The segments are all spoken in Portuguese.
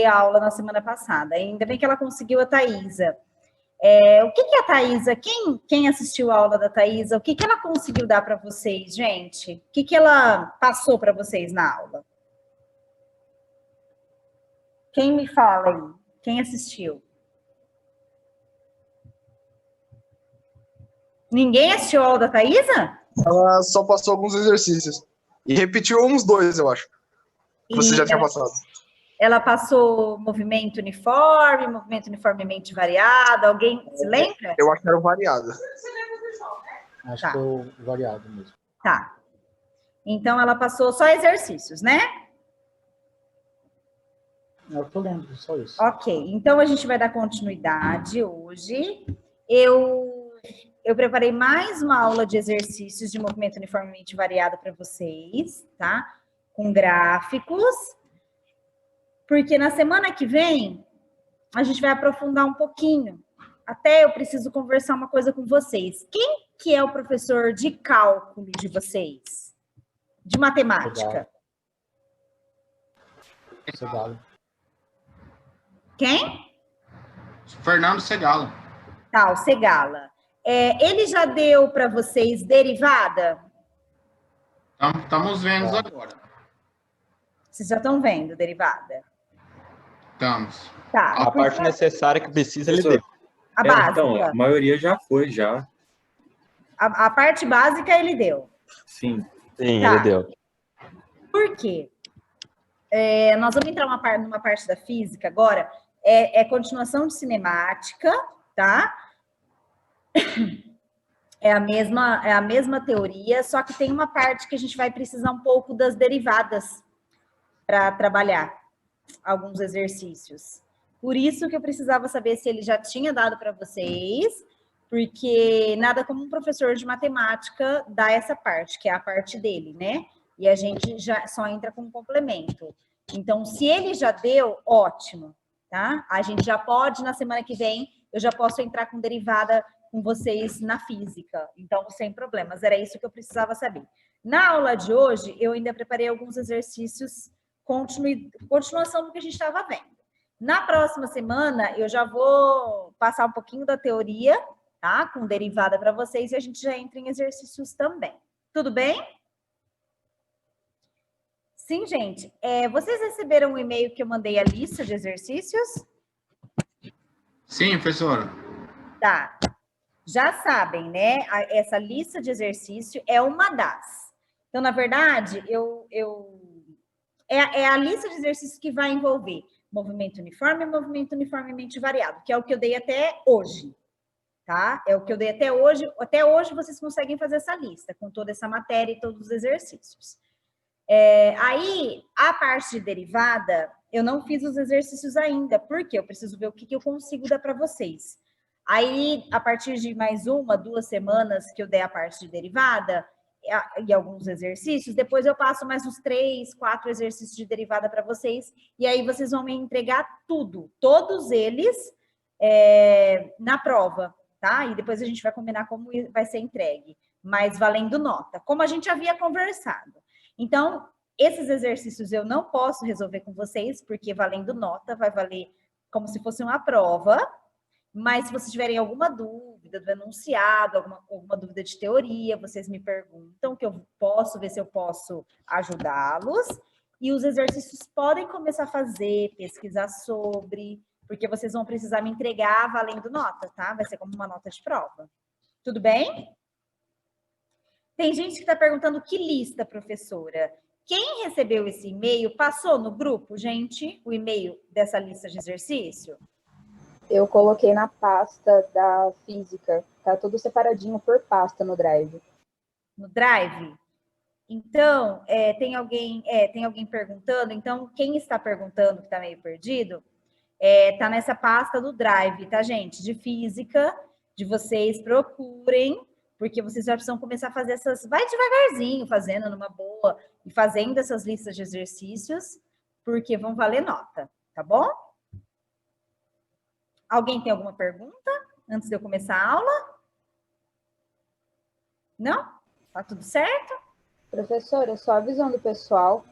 a aula na semana passada. Ainda bem que ela conseguiu a Thaisa. O que a Thaisa, quem assistiu a aula da Thaisa, o que ela conseguiu dar para vocês, gente? O que ela passou para vocês na aula? Quem me fala aí? Quem assistiu? Ninguém assistiu a aula da Thaisa? Ela só passou alguns exercícios. E repetiu uns 2, eu acho. Você já tinha passado. Ela passou movimento uniformemente variado. Alguém se lembra? Eu acho que era o variado. Acho que foi o variado mesmo. Tá. Então, ela passou só exercícios, né? Eu tô lendo, só isso. Ok. Então, a gente vai dar continuidade hoje. Eu preparei mais uma aula de exercícios de movimento uniformemente variado para vocês, tá? Com gráficos. Porque na semana que vem, a gente vai aprofundar um pouquinho. Até eu preciso conversar uma coisa com vocês. Quem que é o professor de cálculo de vocês? De matemática? Segalo. Quem? Fernando Segalo. Tá, o Segala. Ele já deu para vocês derivada? Estamos vendo agora. Vocês já estão vendo derivada? Estamos. Tá. A parte necessária que precisa, ele deu. A básica. Então, a maioria já foi, já. A parte básica ele deu. Sim. Sim, Tá. ele deu. Por quê? Nós vamos entrar numa parte da física agora. É continuação de cinemática, tá? É a mesma teoria, só que tem uma parte que a gente vai precisar um pouco das derivadas para trabalhar alguns exercícios. Por isso que eu precisava saber se ele já tinha dado para vocês, porque nada como um professor de matemática dar essa parte, que é a parte dele, né? E a gente já só entra com um complemento. Então, se ele já deu, ótimo, tá? A gente já pode, na semana que vem, eu já posso entrar com derivada com vocês na física. Então, sem problemas. Era isso que eu precisava saber. Na aula de hoje, eu ainda preparei alguns exercícios continuação do que a gente estava vendo. Na próxima semana, eu já vou passar um pouquinho da teoria, tá? Com derivada para vocês, e a gente já entra em exercícios também. Tudo bem? Sim, gente. Vocês receberam um e-mail que eu mandei a lista de exercícios? Sim, professora. Tá. Já sabem, né? Essa lista de exercício é uma das. Então, na verdade, é a lista de exercícios que vai envolver movimento uniforme e movimento uniformemente variado, que é o que eu dei até hoje, tá? É o que eu dei até hoje. Até hoje vocês conseguem fazer essa lista, com toda essa matéria e todos os exercícios. Aí, a parte de derivada, eu não fiz os exercícios ainda, porque eu preciso ver o que eu consigo dar para vocês. Aí, a partir de mais 2 semanas que eu der a parte de derivada, e alguns exercícios, depois eu passo mais uns 3, 4 exercícios de derivada para vocês, e aí vocês vão me entregar tudo, todos eles na prova, tá? E depois a gente vai combinar como vai ser entregue, mas valendo nota, como a gente havia conversado. Então, esses exercícios eu não posso resolver com vocês, porque valendo nota, vai valer como se fosse uma prova, mas se vocês tiverem alguma dúvida do enunciado, alguma dúvida de teoria, vocês me perguntam, que eu posso ver se eu posso ajudá-los. E os exercícios podem começar a fazer, pesquisar sobre, porque vocês vão precisar me entregar valendo nota, tá? Vai ser como uma nota de prova. Tudo bem? Tem gente que está perguntando que lista, professora? Quem recebeu esse e-mail, passou no grupo, gente, o e-mail dessa lista de exercício? Eu coloquei na pasta da física. Tá tudo separadinho por pasta no Drive. No Drive? Então, tem alguém perguntando. Então, quem está perguntando, que está meio perdido, tá nessa pasta do Drive, tá, gente? De física, de vocês procurem, porque vocês já precisam começar a fazer essas... Vai devagarzinho, fazendo numa boa, e fazendo essas listas de exercícios, porque vão valer nota, tá bom? Alguém tem alguma pergunta antes de eu começar a aula? Não? Tá tudo certo? Professora, só avisando o pessoal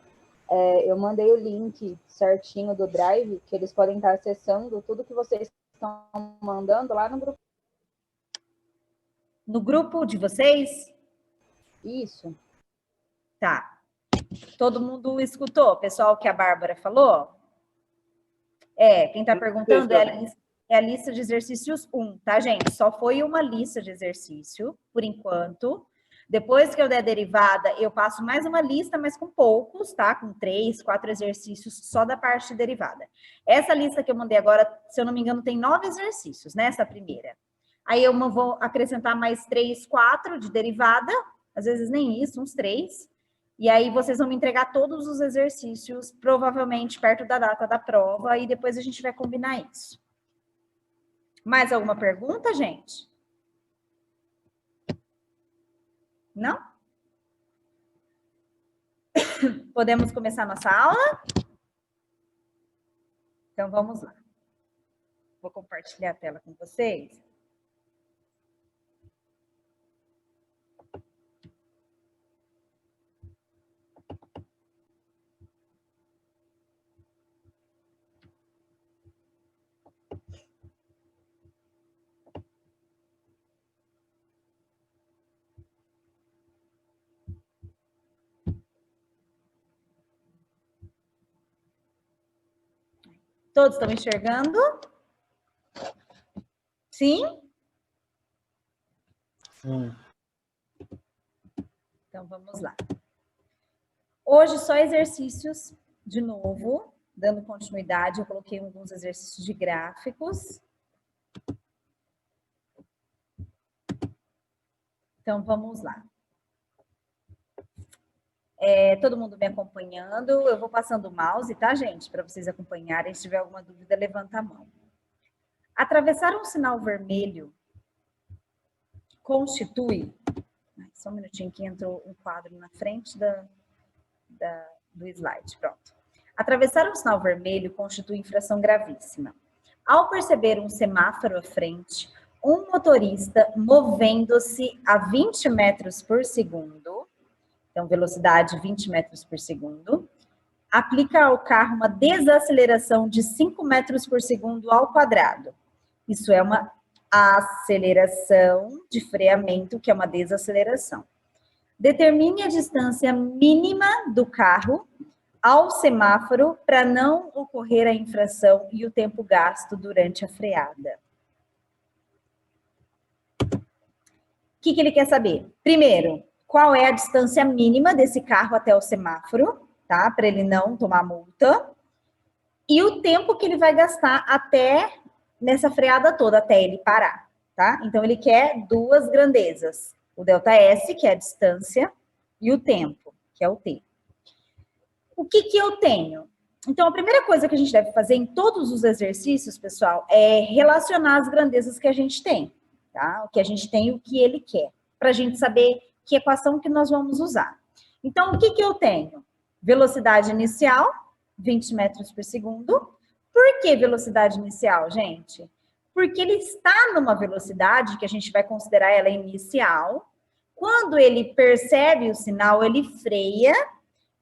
Eu mandei o link certinho do Drive, que eles podem estar acessando tudo que vocês estão mandando lá no grupo. No grupo de vocês? Isso. Tá. Todo mundo escutou, pessoal, que a Bárbara falou? Quem está perguntando é a lista de exercícios 1, tá, gente? Só foi uma lista de exercício, por enquanto. Depois que eu der a derivada, eu passo mais uma lista, mas com poucos, tá? Com 3, 4 exercícios só da parte de derivada. Essa lista que eu mandei agora, se eu não me engano, tem 9 exercícios, né? Essa primeira. Aí eu vou acrescentar mais 3, 4 de derivada, às vezes nem isso, uns 3. E aí vocês vão me entregar todos os exercícios, provavelmente perto da data da prova, e depois a gente vai combinar isso. Mais alguma pergunta, gente? Não? Podemos começar a nossa aula? Então, vamos lá. Vou compartilhar a tela com vocês. Todos estão enxergando? Sim? Então, vamos lá. Hoje, só exercícios, de novo, dando continuidade. Eu coloquei alguns exercícios de gráficos. Então, vamos lá. Todo mundo me acompanhando. Eu vou passando o mouse, tá, gente? Para vocês acompanharem. Se tiver alguma dúvida, levanta a mão. Atravessar um sinal vermelho constitui... Só um minutinho que entrou um quadro na frente do slide. Pronto. Atravessar um sinal vermelho constitui infração gravíssima. Ao perceber um semáforo à frente, um motorista movendo-se a 20 metros por segundo, então velocidade 20 metros por segundo, aplica ao carro uma desaceleração de 5 metros por segundo ao quadrado. Isso é uma aceleração de freamento, que é uma desaceleração. Determine a distância mínima do carro ao semáforo para não ocorrer a infração e o tempo gasto durante a freada. O que ele quer saber? Primeiro, qual é a distância mínima desse carro até o semáforo, tá? Para ele não tomar multa. E o tempo que ele vai gastar até nessa freada toda, até ele parar, tá? Então, ele quer duas grandezas. O ΔS, que é a distância, e o tempo, que é o T. O que eu tenho? Então, a primeira coisa que a gente deve fazer em todos os exercícios, pessoal, é relacionar as grandezas que a gente tem, tá? O que a gente tem e o que ele quer, para a gente saber que equação que nós vamos usar. Então, o que eu tenho? Velocidade inicial, 20 metros por segundo. Por que velocidade inicial, gente? Porque ele está numa velocidade que a gente vai considerar ela inicial. Quando ele percebe o sinal, ele freia.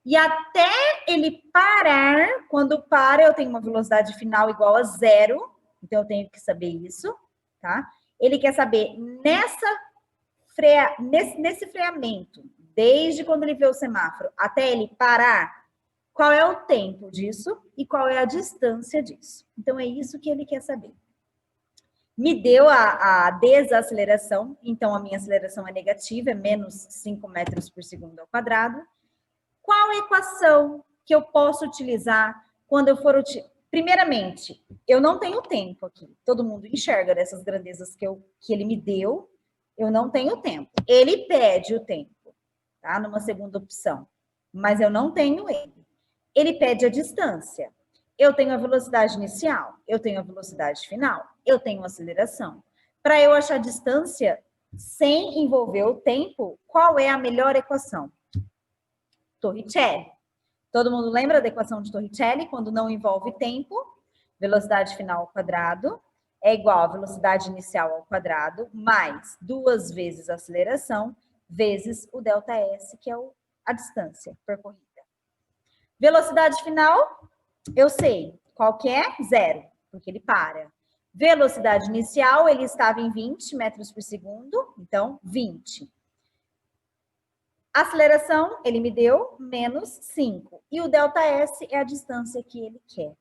E até ele parar, quando para, eu tenho uma velocidade final igual a 0. Então, eu tenho que saber isso, tá? Ele quer saber nesse freamento, desde quando ele vê o semáforo até ele parar, qual é o tempo disso e qual é a distância disso. Então, é isso que ele quer saber. Me deu a desaceleração, então a minha aceleração é negativa, é menos 5 metros por segundo ao quadrado. Qual a equação que eu posso utilizar quando eu for utilizar? Primeiramente, eu não tenho tempo aqui. Todo mundo enxerga dessas grandezas que ele me deu. Eu não tenho tempo. Ele pede o tempo, tá? Numa segunda opção. Mas eu não tenho ele. Ele pede a distância. Eu tenho a velocidade inicial, eu tenho a velocidade final, eu tenho a aceleração. Para eu achar a distância sem envolver o tempo, qual é a melhor equação? Torricelli. Todo mundo lembra da equação de Torricelli? Quando não envolve tempo, velocidade final ao quadrado é igual a velocidade inicial ao quadrado, mais 2 vezes a aceleração, vezes o ΔS, que é a distância percorrida. Velocidade final, eu sei. Qual que é? 0, porque ele para. Velocidade inicial, ele estava em 20 metros por segundo, então 20. Aceleração, ele me deu menos 5. E o ΔS é a distância que ele quer.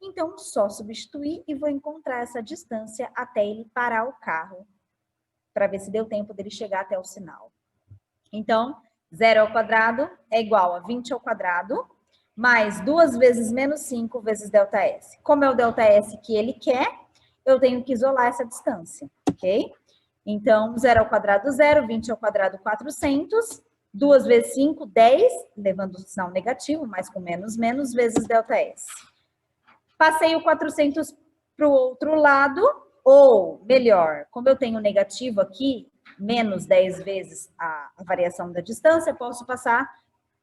Então, só substituir e vou encontrar essa distância até ele parar o carro, para ver se deu tempo dele chegar até o sinal. Então, 0 ao quadrado é igual a 20 ao quadrado, mais 2 vezes menos 5 vezes ΔS. Como é o ΔS que ele quer, eu tenho que isolar essa distância, ok? Então, 0 ao quadrado, 0, 20 ao quadrado, 400, 2 vezes 5, 10, levando o sinal negativo, mas com menos, menos, vezes ΔS. Passei o 400 para o outro lado, ou, melhor, como eu tenho negativo aqui, menos 10 vezes a variação da distância, posso passar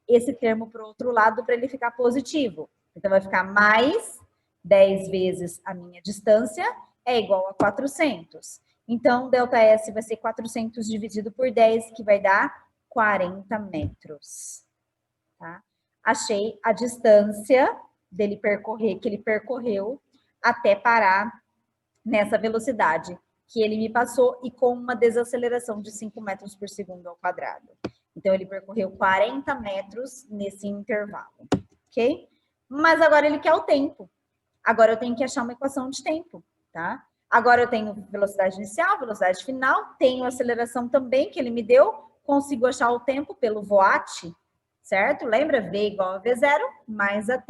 esse termo para o outro lado para ele ficar positivo. Então, vai ficar mais 10 vezes a minha distância é igual a 400. Então, ΔS vai ser 400 dividido por 10, que vai dar 40 metros. Tá? Achei a distância dele percorrer, que ele percorreu até parar nessa velocidade que ele me passou e com uma desaceleração de 5 metros por segundo ao quadrado. Então, ele percorreu 40 metros nesse intervalo, ok? Mas agora ele quer o tempo. Agora eu tenho que achar uma equação de tempo, tá? Agora eu tenho velocidade inicial, velocidade final, tenho aceleração também que ele me deu, consigo achar o tempo pelo VOAT, certo? Lembra? V igual a V0 mais AT.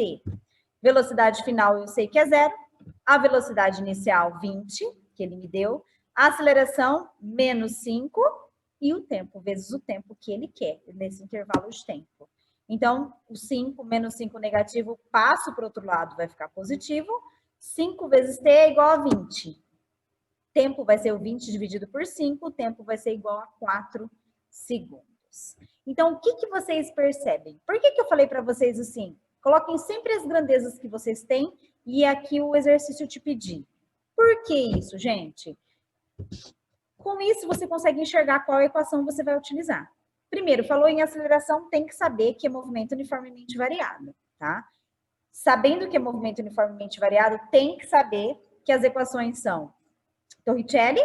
Velocidade final eu sei que é 0, a velocidade inicial 20, que ele me deu, a aceleração menos 5 e o tempo vezes o tempo que ele quer, nesse intervalo de tempo. Então, o 5 menos 5 negativo, passo para o outro lado, vai ficar positivo. 5 vezes t é igual a 20. Tempo vai ser o 20 dividido por 5, o tempo vai ser igual a 4 segundos. Então, o que vocês percebem? Por que eu falei para vocês assim? Coloquem sempre as grandezas que vocês têm e aqui o exercício te pedir. Por que isso, gente? Com isso, você consegue enxergar qual equação você vai utilizar. Primeiro, falou em aceleração, tem que saber que é movimento uniformemente variado, tá? Sabendo que é movimento uniformemente variado, tem que saber que as equações são Torricelli,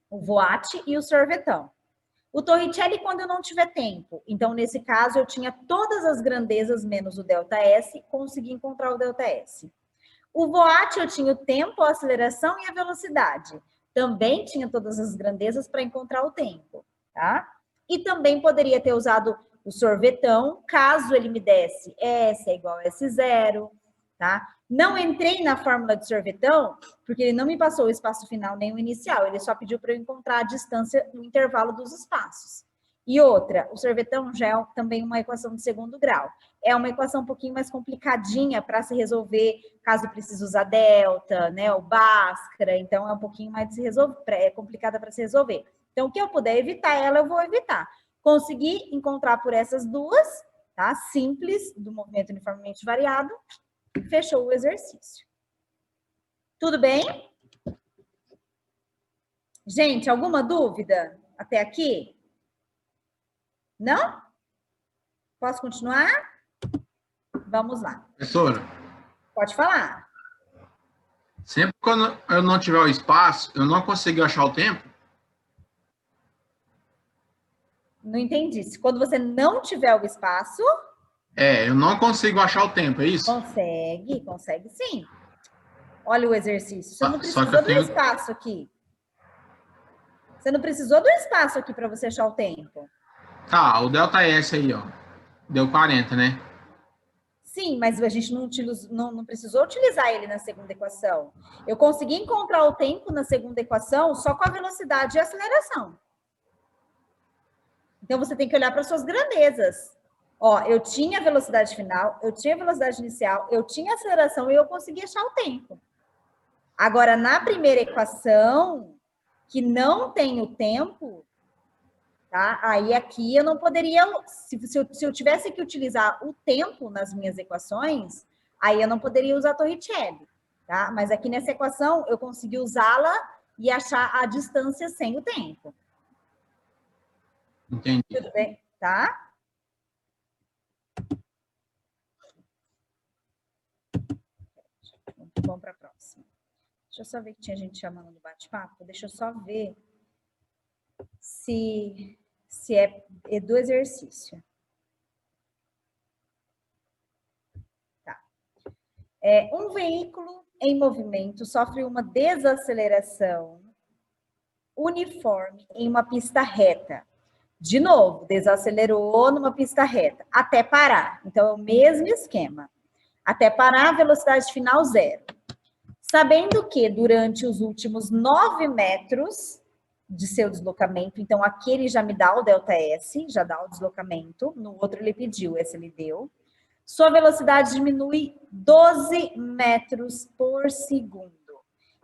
o VOAT e o sorvetão. O Torricelli, quando eu não tiver tempo. Então, nesse caso, eu tinha todas as grandezas menos o ΔS, consegui encontrar o ΔS. O VOAT, eu tinha o tempo, a aceleração e a velocidade. Também tinha todas as grandezas para encontrar o tempo, tá? E também poderia ter usado o sorvetão, caso ele me desse S é igual a S0, tá? Não entrei na fórmula de sorvetão, porque ele não me passou o espaço final nem o inicial, ele só pediu para eu encontrar a distância no intervalo dos espaços. E outra, o sorvetão já é também uma equação de segundo grau. É uma equação um pouquinho mais complicadinha para se resolver, caso precise usar delta, né, ou Bhaskara, então é um pouquinho mais complicada para se resolver. Então, o que eu puder evitar ela, eu vou evitar. Consegui encontrar por essas duas, tá? Simples, do movimento uniformemente variado, fechou o exercício. Tudo bem? Gente, alguma dúvida até aqui? Não? Posso continuar? Vamos lá. Professora, Pode falar. sempre quando eu não tiver o espaço, eu não consigo achar o tempo? Não entendi. Se quando você não tiver o espaço... Eu não consigo achar o tempo, é isso? Consegue sim. Olha o exercício. Você não Só que precisou eu tenho... do espaço aqui. Você não precisou do espaço aqui para você achar o tempo. Tá, o ΔS aí, ó. Deu 40, né? Sim, mas a gente não precisou utilizar ele na segunda equação. Eu consegui encontrar o tempo na segunda equação só com a velocidade e a aceleração. Então, você tem que olhar para as suas grandezas. Ó, eu tinha velocidade final, eu tinha velocidade inicial, eu tinha aceleração e eu consegui achar o tempo. Agora, na primeira equação, que não tem o tempo, tá? Aí aqui eu não poderia, se eu tivesse que utilizar o tempo nas minhas equações, aí eu não poderia usar Torricelli, tá? Mas aqui nessa equação eu consegui usá-la e achar a distância sem o tempo. Entendi. Tudo bem? Tá? vamos para a próxima. Deixa eu só ver que tinha gente chamando no bate-papo. Deixa eu só ver se é do exercício. Tá. Um veículo em movimento sofre uma desaceleração uniforme em uma pista reta. De novo, desacelerou numa pista reta, até parar. Então, é o mesmo esquema. Até parar, a velocidade final 0. Sabendo que durante os últimos 9 metros de seu deslocamento, então aqui ele já me dá o ΔS, já dá o deslocamento, no outro ele pediu, esse ele deu. Sua velocidade diminui 12 metros por segundo.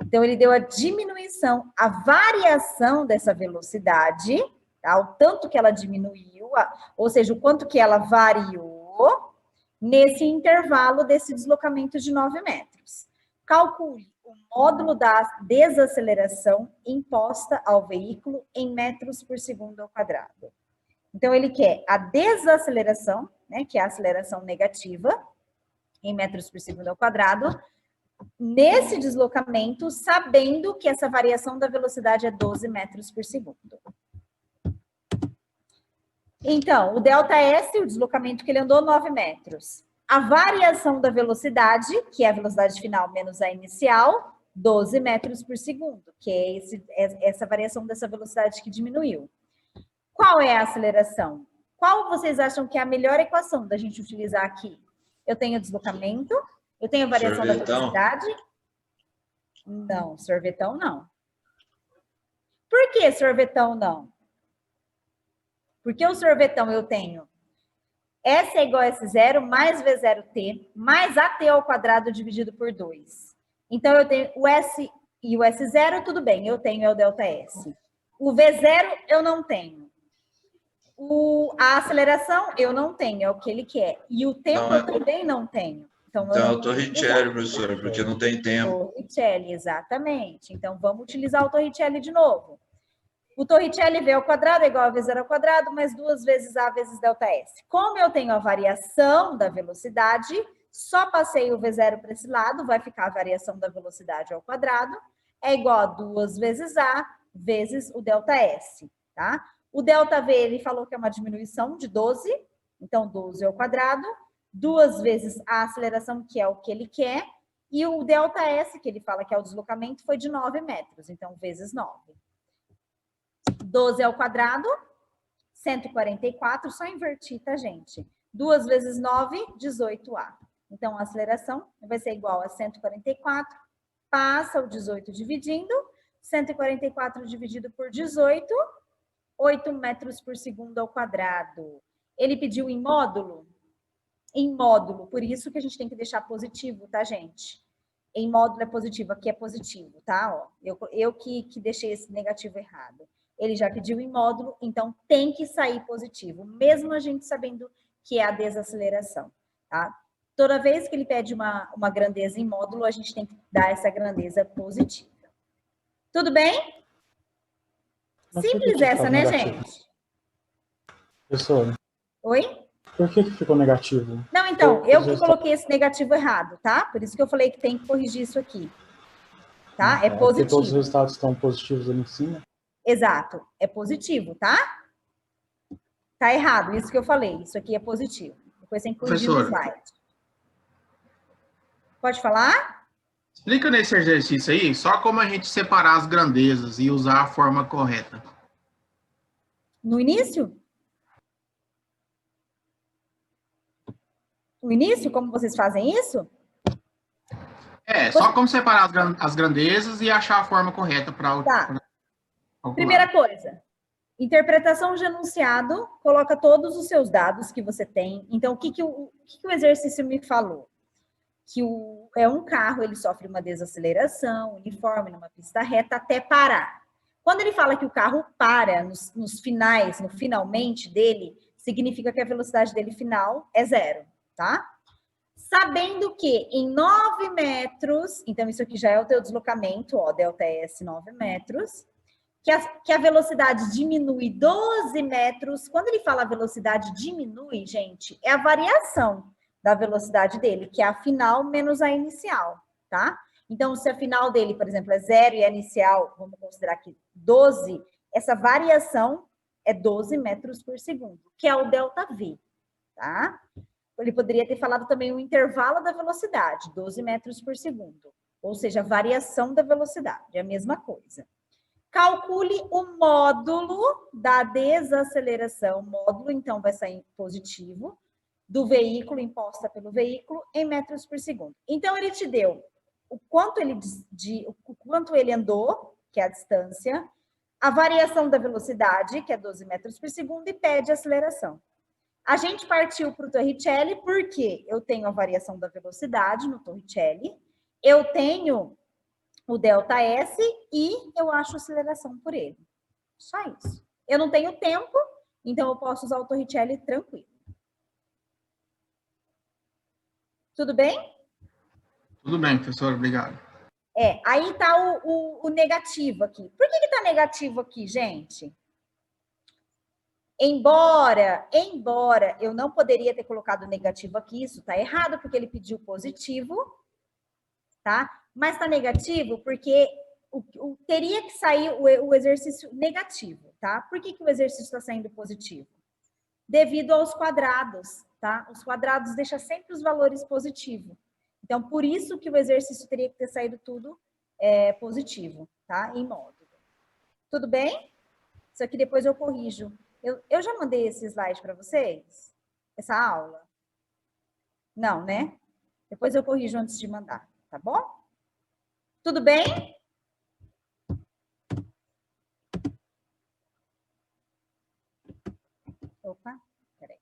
Então, ele deu a diminuição, a variação dessa velocidade, tá? O tanto que ela diminuiu, ou seja, o quanto que ela variou nesse intervalo desse deslocamento de 9 metros. Calcule o módulo da desaceleração imposta ao veículo em metros por segundo ao quadrado. Então, ele quer a desaceleração, né, que é a aceleração negativa, em metros por segundo ao quadrado, nesse deslocamento, sabendo que essa variação da velocidade é 12 metros por segundo. Então, o ΔS, o deslocamento que ele andou, 9 metros. A variação da velocidade, que é a velocidade final menos a inicial, 12 metros por segundo, que é essa variação dessa velocidade que diminuiu. Qual é a aceleração? Qual vocês acham que é a melhor equação da gente utilizar aqui? Eu tenho deslocamento, eu tenho variação da velocidade. Não, sorvetão não. Por que sorvetão não? Porque o sorvetão eu tenho S é igual a S0 mais V0t mais AT ao quadrado dividido por 2. Então, eu tenho o S e o S0, tudo bem, eu tenho o ΔS. O V0 eu não tenho. A aceleração eu não tenho, é o que ele quer. E o tempo eu também não tenho. Então é o Torricelli, professora, porque não tem tempo. Torricelli, exatamente. Então, vamos utilizar o Torricelli de novo. O Torricelli V ao quadrado é igual a V0 ao quadrado, mais 2 vezes A vezes ΔS. Como eu tenho a variação da velocidade, só passei o V0 para esse lado, vai ficar a variação da velocidade ao quadrado, é igual a 2 vezes A vezes o ΔS, tá? O ΔV, ele falou que é uma diminuição de 12, então 12 ao quadrado, 2 vezes a aceleração, que é o que ele quer, e o ΔS, que ele fala que é o deslocamento, foi de 9 metros, então vezes 9. 12 ao quadrado, 144, só invertir, tá, gente? 2 vezes 9, 18A. Então, a aceleração vai ser igual a 144, passa o 18 dividindo, 144 dividido por 18, 8 metros por segundo ao quadrado. Ele pediu em módulo? Em módulo, por isso que a gente tem que deixar positivo, tá, gente? Em módulo é positivo, aqui é positivo, tá? Ó, eu que deixei esse negativo errado. Ele já pediu em módulo, então tem que sair positivo, mesmo a gente sabendo que é a desaceleração, tá? Toda vez que ele pede uma grandeza em módulo, a gente tem que dar essa grandeza positiva. Tudo bem? Mas simples essa, né, negativo? gente? Professora, Oi? por que ficou negativo? Não, então, eu que coloquei esse negativo errado, tá? Por isso que eu falei que tem que corrigir isso aqui. Tá? É Porque positivo. todos os resultados estão positivos ali em cima? Exato, é positivo, tá? Tá errado, isso que eu falei. Isso aqui é positivo. Depois tem que corrigir no slide. Pode falar? Explica nesse exercício aí, só como a gente separar as grandezas e usar a forma correta. No início? No início, como vocês fazem isso? Só como separar as grandezas e achar a forma correta para Tá. Primeira coisa, interpretação de enunciado, coloca todos os seus dados que você tem. Então, o que o exercício me falou? Que é um carro, ele sofre uma desaceleração uniforme numa pista reta até parar. Quando ele fala que o carro para nos finais, no finalmente dele, significa que a velocidade dele final é 0, tá? Sabendo que em 9 metros, então isso aqui já é o teu deslocamento, ó, ΔS 9 metros, que a velocidade diminui 12 metros. Quando ele fala a velocidade diminui, gente, é a variação da velocidade dele, que é a final menos a inicial, tá? Então, se a final dele, por exemplo, é 0 e a inicial, vamos considerar aqui 12, essa variação é 12 metros por segundo, que é o ΔV, tá? Ele poderia ter falado também o intervalo da velocidade, 12 metros por segundo, ou seja, a variação da velocidade, é a mesma coisa. Calcule o módulo da desaceleração, módulo, então, vai sair positivo, do veículo, imposta pelo veículo, em metros por segundo. Então, ele te deu o quanto ele andou, que é a distância, a variação da velocidade, que é 12 metros por segundo, e pede a aceleração. A gente partiu para o Torricelli porque eu tenho a variação da velocidade no Torricelli, eu tenho o ΔS e eu acho a aceleração por ele. Só isso. Eu não tenho tempo, então eu posso usar o Torricelli tranquilo. Tudo bem? Tudo bem, professor, obrigado. Aí tá o negativo aqui. Por que tá negativo aqui, gente? Embora eu não poderia ter colocado negativo aqui, isso tá errado, porque ele pediu positivo, tá? Mas tá negativo porque teria que sair o exercício negativo, tá? Por que o exercício está saindo positivo? Devido aos quadrados, tá? Os quadrados deixam sempre os valores positivos. Então, por isso que o exercício teria que ter saído tudo positivo, tá? Em módulo. Tudo bem? Isso aqui depois eu corrijo. Eu já mandei esse slide para vocês? Essa aula? Não, né? Depois eu corrijo antes de mandar, tá bom? Tudo bem? Opa, peraí.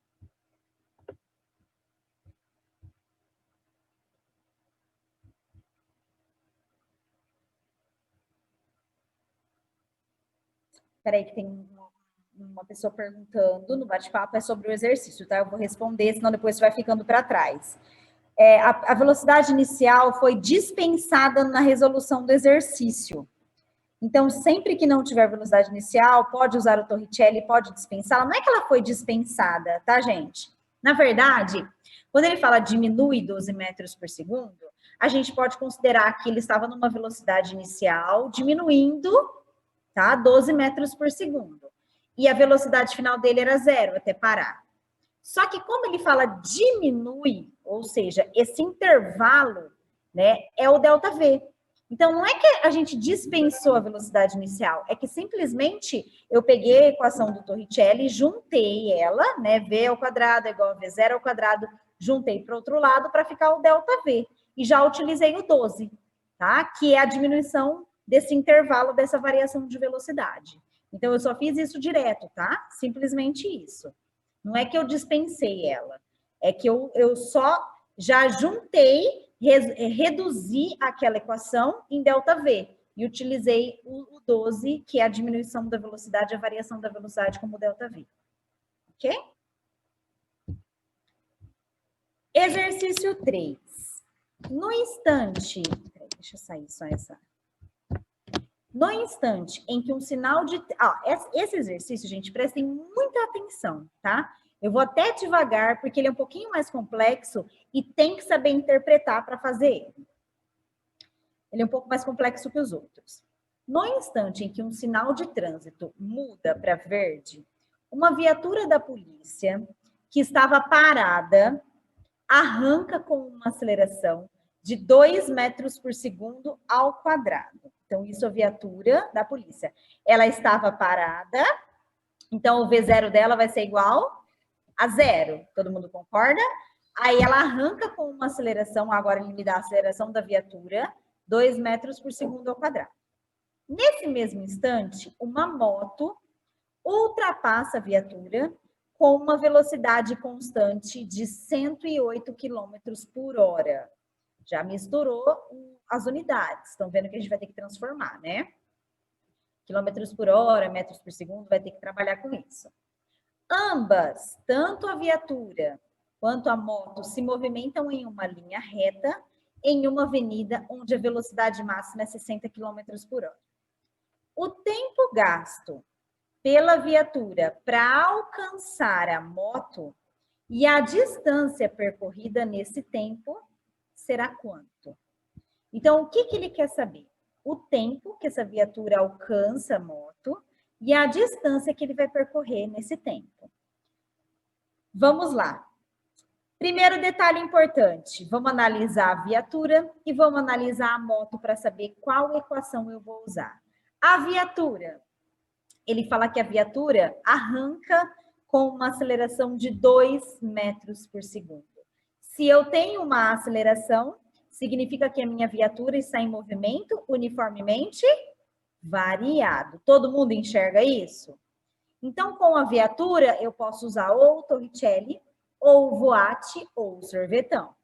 Peraí que tem uma pessoa perguntando no bate-papo, é sobre o exercício, tá? Eu vou responder, senão depois você vai ficando para trás. A velocidade inicial foi dispensada na resolução do exercício. Então, sempre que não tiver velocidade inicial, pode usar o Torricelli, pode dispensá-la. Não é que ela foi dispensada, tá, gente? Na verdade, quando ele fala diminui 12 metros por segundo, a gente pode considerar que ele estava numa velocidade inicial diminuindo, tá? 12 metros por segundo. E a velocidade final dele era 0, até parar. Só que como ele fala diminui, ou seja, esse intervalo, né, é o ΔV. Então, não é que a gente dispensou a velocidade inicial, é que simplesmente eu peguei a equação do Torricelli, juntei ela, né, V ao quadrado é igual a V0 ao quadrado, juntei para o outro lado para ficar o ΔV. E já utilizei o 12, tá? Que é a diminuição desse intervalo, dessa variação de velocidade. Então, eu só fiz isso direto, tá? Simplesmente isso. Não é que eu dispensei ela, é que eu só já juntei, reduzi aquela equação em ΔV e utilizei o 12, que é a diminuição da velocidade, a variação da velocidade como ΔV. Ok? Exercício 3. No instante... Peraí, deixa eu sair só essa... No instante em que um sinal de... esse exercício, gente, prestem muita atenção, tá? Eu vou até devagar, porque ele é um pouquinho mais complexo e tem que saber interpretar para fazer ele. Ele é um pouco mais complexo que os outros. No instante em que um sinal de trânsito muda para verde, uma viatura da polícia que estava parada arranca com uma aceleração de 2 metros por segundo ao quadrado. Então, isso é a viatura da polícia. Ela estava parada, então o V0 dela vai ser igual a 0. Todo mundo concorda? Aí ela arranca com uma aceleração, agora ele me dá a aceleração da viatura, 2 metros por segundo ao quadrado. Nesse mesmo instante, uma moto ultrapassa a viatura com uma velocidade constante de 108 km por hora. Já misturou as unidades. Estão vendo que a gente vai ter que transformar, né? Quilômetros por hora, metros por segundo, vai ter que trabalhar com isso. Ambas, tanto a viatura quanto a moto, se movimentam em uma linha reta em uma avenida onde a velocidade máxima é 60 km por hora. O tempo gasto pela viatura para alcançar a moto e a distância percorrida nesse tempo será quanto? Então, o que ele quer saber? O tempo que essa viatura alcança a moto e a distância que ele vai percorrer nesse tempo. Vamos lá. Primeiro detalhe importante, vamos analisar a viatura e vamos analisar a moto para saber qual equação eu vou usar. A viatura, ele fala que a viatura arranca com uma aceleração de 2 metros por segundo. Se eu tenho uma aceleração, significa que a minha viatura está em movimento uniformemente variado. Todo mundo enxerga isso? Então, com a viatura, eu posso usar ou o Torricelli, ou o Voat, ou o sorvetão.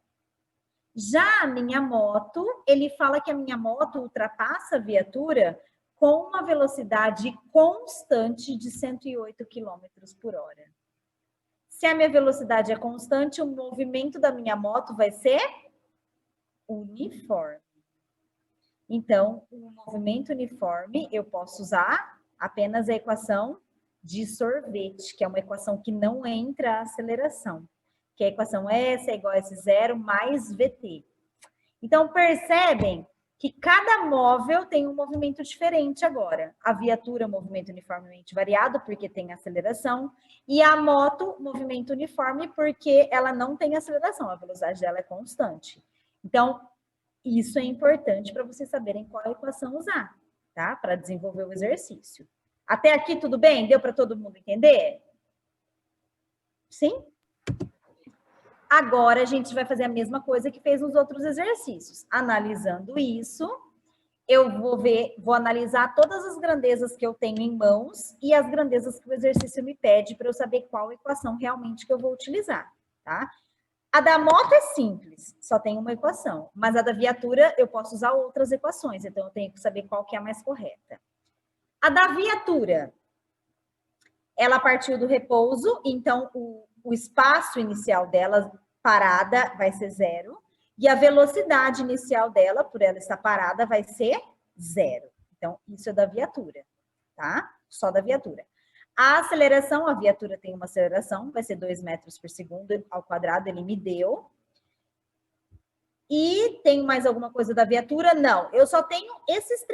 Já a minha moto, ele fala que a minha moto ultrapassa a viatura com uma velocidade constante de 108 km por hora. Se a minha velocidade é constante, o movimento da minha moto vai ser uniforme. Então, o movimento uniforme, eu posso usar apenas a equação de sorvete, que é uma equação que não entra a aceleração, que a equação S é igual a S0 mais VT. Então, percebem que cada móvel tem um movimento diferente agora. A viatura, movimento uniformemente variado, porque tem aceleração, e a moto, movimento uniforme, porque ela não tem aceleração, a velocidade dela é constante. Então, isso é importante para vocês saberem qual equação usar, tá? Para desenvolver o exercício. Até aqui tudo bem? Deu para todo mundo entender? Sim? Agora a gente vai fazer a mesma coisa que fez nos outros exercícios. Analisando isso, eu vou analisar todas as grandezas que eu tenho em mãos e as grandezas que o exercício me pede para eu saber qual equação realmente que eu vou utilizar, tá? A da moto é simples, só tem uma equação, mas a da viatura eu posso usar outras equações, então eu tenho que saber qual que é a mais correta. A da viatura, ela partiu do repouso, então o espaço inicial dela parada vai ser 0, e a velocidade inicial dela, por ela estar parada, vai ser 0. Então, isso é da viatura, tá? Só da viatura. A aceleração, a viatura tem uma aceleração, vai ser 2 metros por segundo ao quadrado, ele me deu. E tem mais alguma coisa da viatura? Não, eu só tenho essas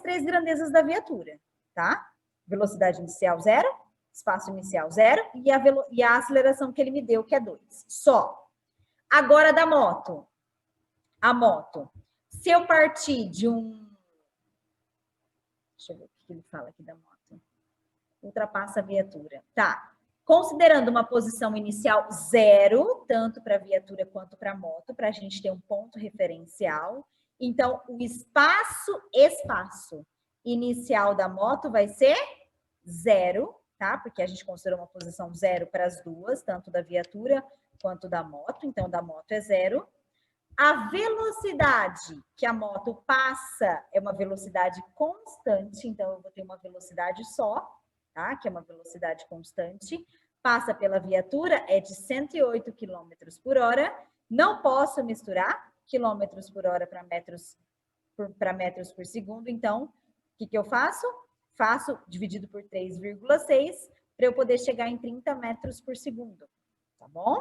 três grandezas da viatura, tá? Velocidade inicial 0, espaço inicial 0 e a aceleração que ele me deu, que é 2. Só. Agora da moto. A moto. Se eu partir de um... Deixa eu ver o que ele fala aqui da moto. Ultrapassa a viatura. Tá. Considerando uma posição inicial 0, tanto para a viatura quanto para a moto, para a gente ter um ponto referencial. Então, o espaço inicial da moto vai ser 0, tá? Porque a gente considerou uma posição 0 para as duas, tanto da viatura quanto da moto. Então, da moto é 0. A velocidade que a moto passa é uma velocidade constante, então eu vou ter uma velocidade só, tá? Que é uma velocidade constante. Passa pela viatura, é de 108 km por hora. Não posso misturar quilômetros por hora para metros por segundo. Então, o que eu faço? Faço dividido por 3,6 para eu poder chegar em 30 metros por segundo, tá bom?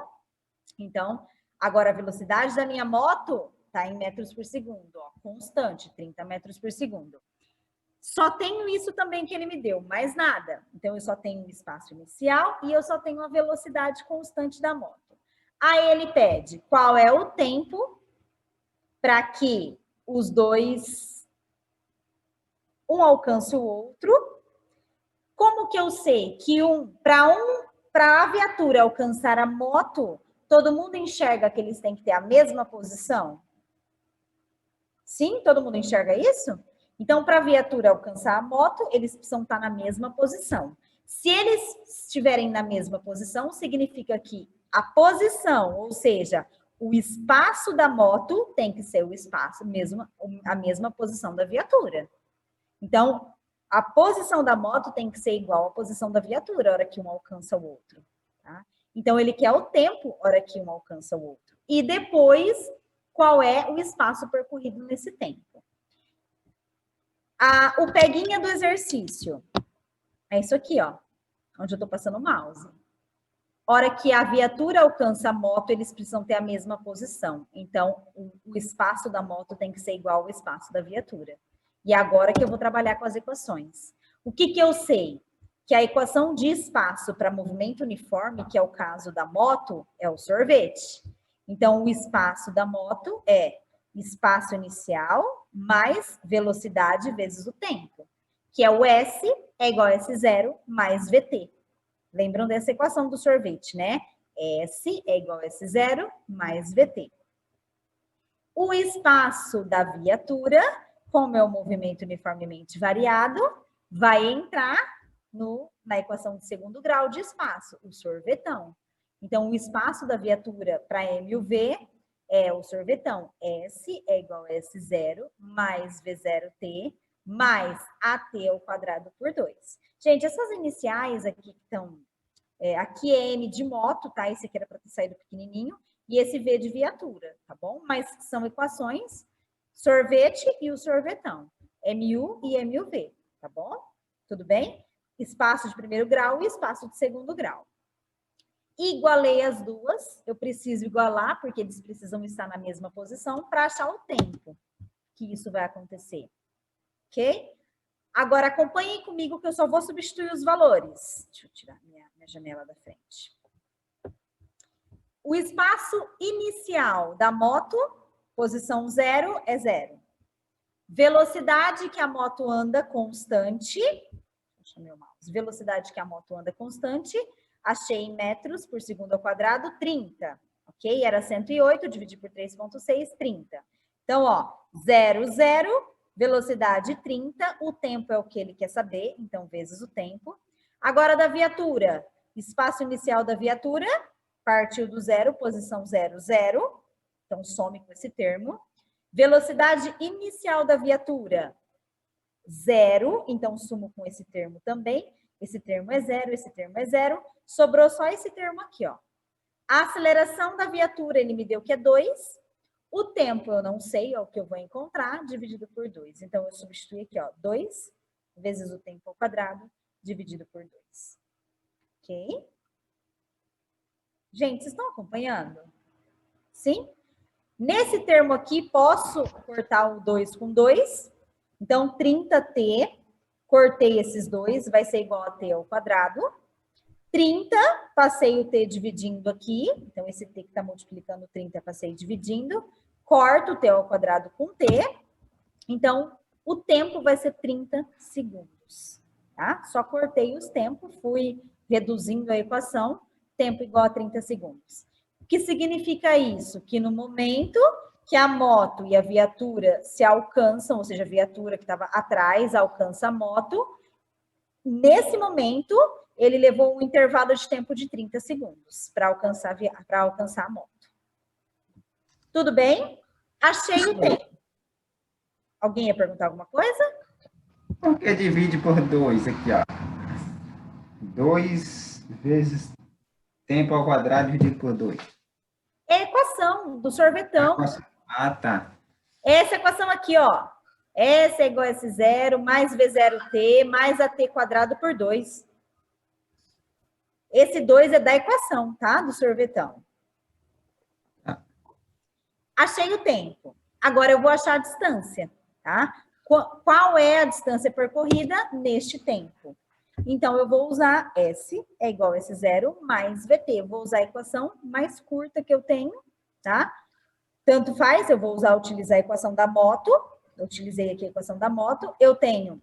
Então, agora a velocidade da minha moto está em metros por segundo, ó, constante, 30 metros por segundo. Só tenho isso também que ele me deu, mais nada. Então, eu só tenho o espaço inicial e eu só tenho a velocidade constante da moto. Aí ele pede qual é o tempo para que os dois, um alcance o outro. Como que eu sei que para a viatura alcançar a moto, todo mundo enxerga que eles têm que ter a mesma posição? Sim? Todo mundo enxerga isso? Então, para a viatura alcançar a moto, eles precisam estar na mesma posição. Se eles estiverem na mesma posição, significa que a posição, ou seja, o espaço da moto tem que ser o espaço, a mesma posição da viatura. Então, a posição da moto tem que ser igual à posição da viatura, a hora que um alcança o outro. Tá? Então, ele quer o tempo, a hora que um alcança o outro. E depois, qual é o espaço percorrido nesse tempo. O peguinha do exercício. É isso aqui, ó. Onde eu tô passando o mouse. Hora que a viatura alcança a moto, eles precisam ter a mesma posição. Então, o espaço da moto tem que ser igual ao espaço da viatura. E agora que eu vou trabalhar com as equações. O que eu sei? Que a equação de espaço para movimento uniforme, que é o caso da moto, é o sorvete. Então, o espaço da moto é espaço inicial mais velocidade vezes o tempo, que é o S é igual a S0 mais VT. Lembram dessa equação do sorvete, né? S é igual a S0 mais VT. O espaço da viatura, como é o movimento uniformemente variado, vai entrar na equação de segundo grau de espaço, o sorvetão. Então, o espaço da viatura para M e o V é o sorvetão. S é igual a S0 mais V0T mais AT ao quadrado por 2. Gente, essas iniciais aqui que estão... aqui é M de moto, tá? Esse aqui era para ter saído pequenininho. E esse V de viatura, tá bom? Mas são equações, sorvete e o sorvetão. MU e MUV, tá bom? Tudo bem? Espaço de primeiro grau e espaço de segundo grau. Igualei as duas, eu preciso igualar, porque eles precisam estar na mesma posição para achar o tempo que isso vai acontecer. Ok? Agora, acompanhem comigo que eu só vou substituir os valores. Deixa eu tirar minha janela da frente. O espaço inicial da moto, posição 0, é 0. Velocidade que a moto anda constante. Deixa meu mouse. Velocidade que a moto anda constante. Achei em metros por segundo ao quadrado, 30. Ok? Era 108, dividi por 3,6, 30. Então, ó, 0, 0, velocidade 30. O tempo é o que ele quer saber, então, vezes o tempo. Agora, da viatura. Espaço inicial da viatura, partiu do 0, posição 0, 0. Então, some com esse termo. Velocidade inicial da viatura, 0. Então, sumo com esse termo também. Esse termo é 0, esse termo é 0. Sobrou só esse termo aqui, ó. A aceleração da viatura, ele me deu que é 2. O tempo eu não sei, é o que eu vou encontrar, dividido por 2. Então, eu substituo aqui, ó, 2 vezes o tempo ao quadrado, dividido por 2. Ok? Gente, vocês estão acompanhando? Sim? Nesse termo aqui, posso cortar o 2 com 2. Então, 30t, cortei esses dois, vai ser igual a t ao quadrado. 30, passei o t dividindo aqui. Então, esse t que está multiplicando 30, passei dividindo. Corto o t ao quadrado com t. Então, o tempo vai ser 30 segundos. Tá? Só cortei os tempos, fui reduzindo a equação. Tempo igual a 30 segundos. O que significa isso? Que no momento que a moto e a viatura se alcançam, ou seja, a viatura que estava atrás alcança a moto, nesse momento, ele levou um intervalo de tempo de 30 segundos para alcançar a moto. Tudo bem? Achei o tempo. Alguém ia perguntar alguma coisa? Por que divide por 2 aqui, ó? 2 vezes tempo ao quadrado dividido por 2. É a equação do sorvetão. Ah, tá. Essa equação aqui, ó. S é igual a S0 mais V0t mais AT quadrado por 2. Esse 2 é da equação, tá? Do sorvetão. Achei o tempo. Agora eu vou achar a distância, tá? Qual é a distância percorrida neste tempo? Então, eu vou usar S é igual a S0 mais VT. Eu vou usar a equação mais curta que eu tenho, tá? Tanto faz, eu vou utilizar a equação da moto. Eu utilizei aqui a equação da moto. Eu tenho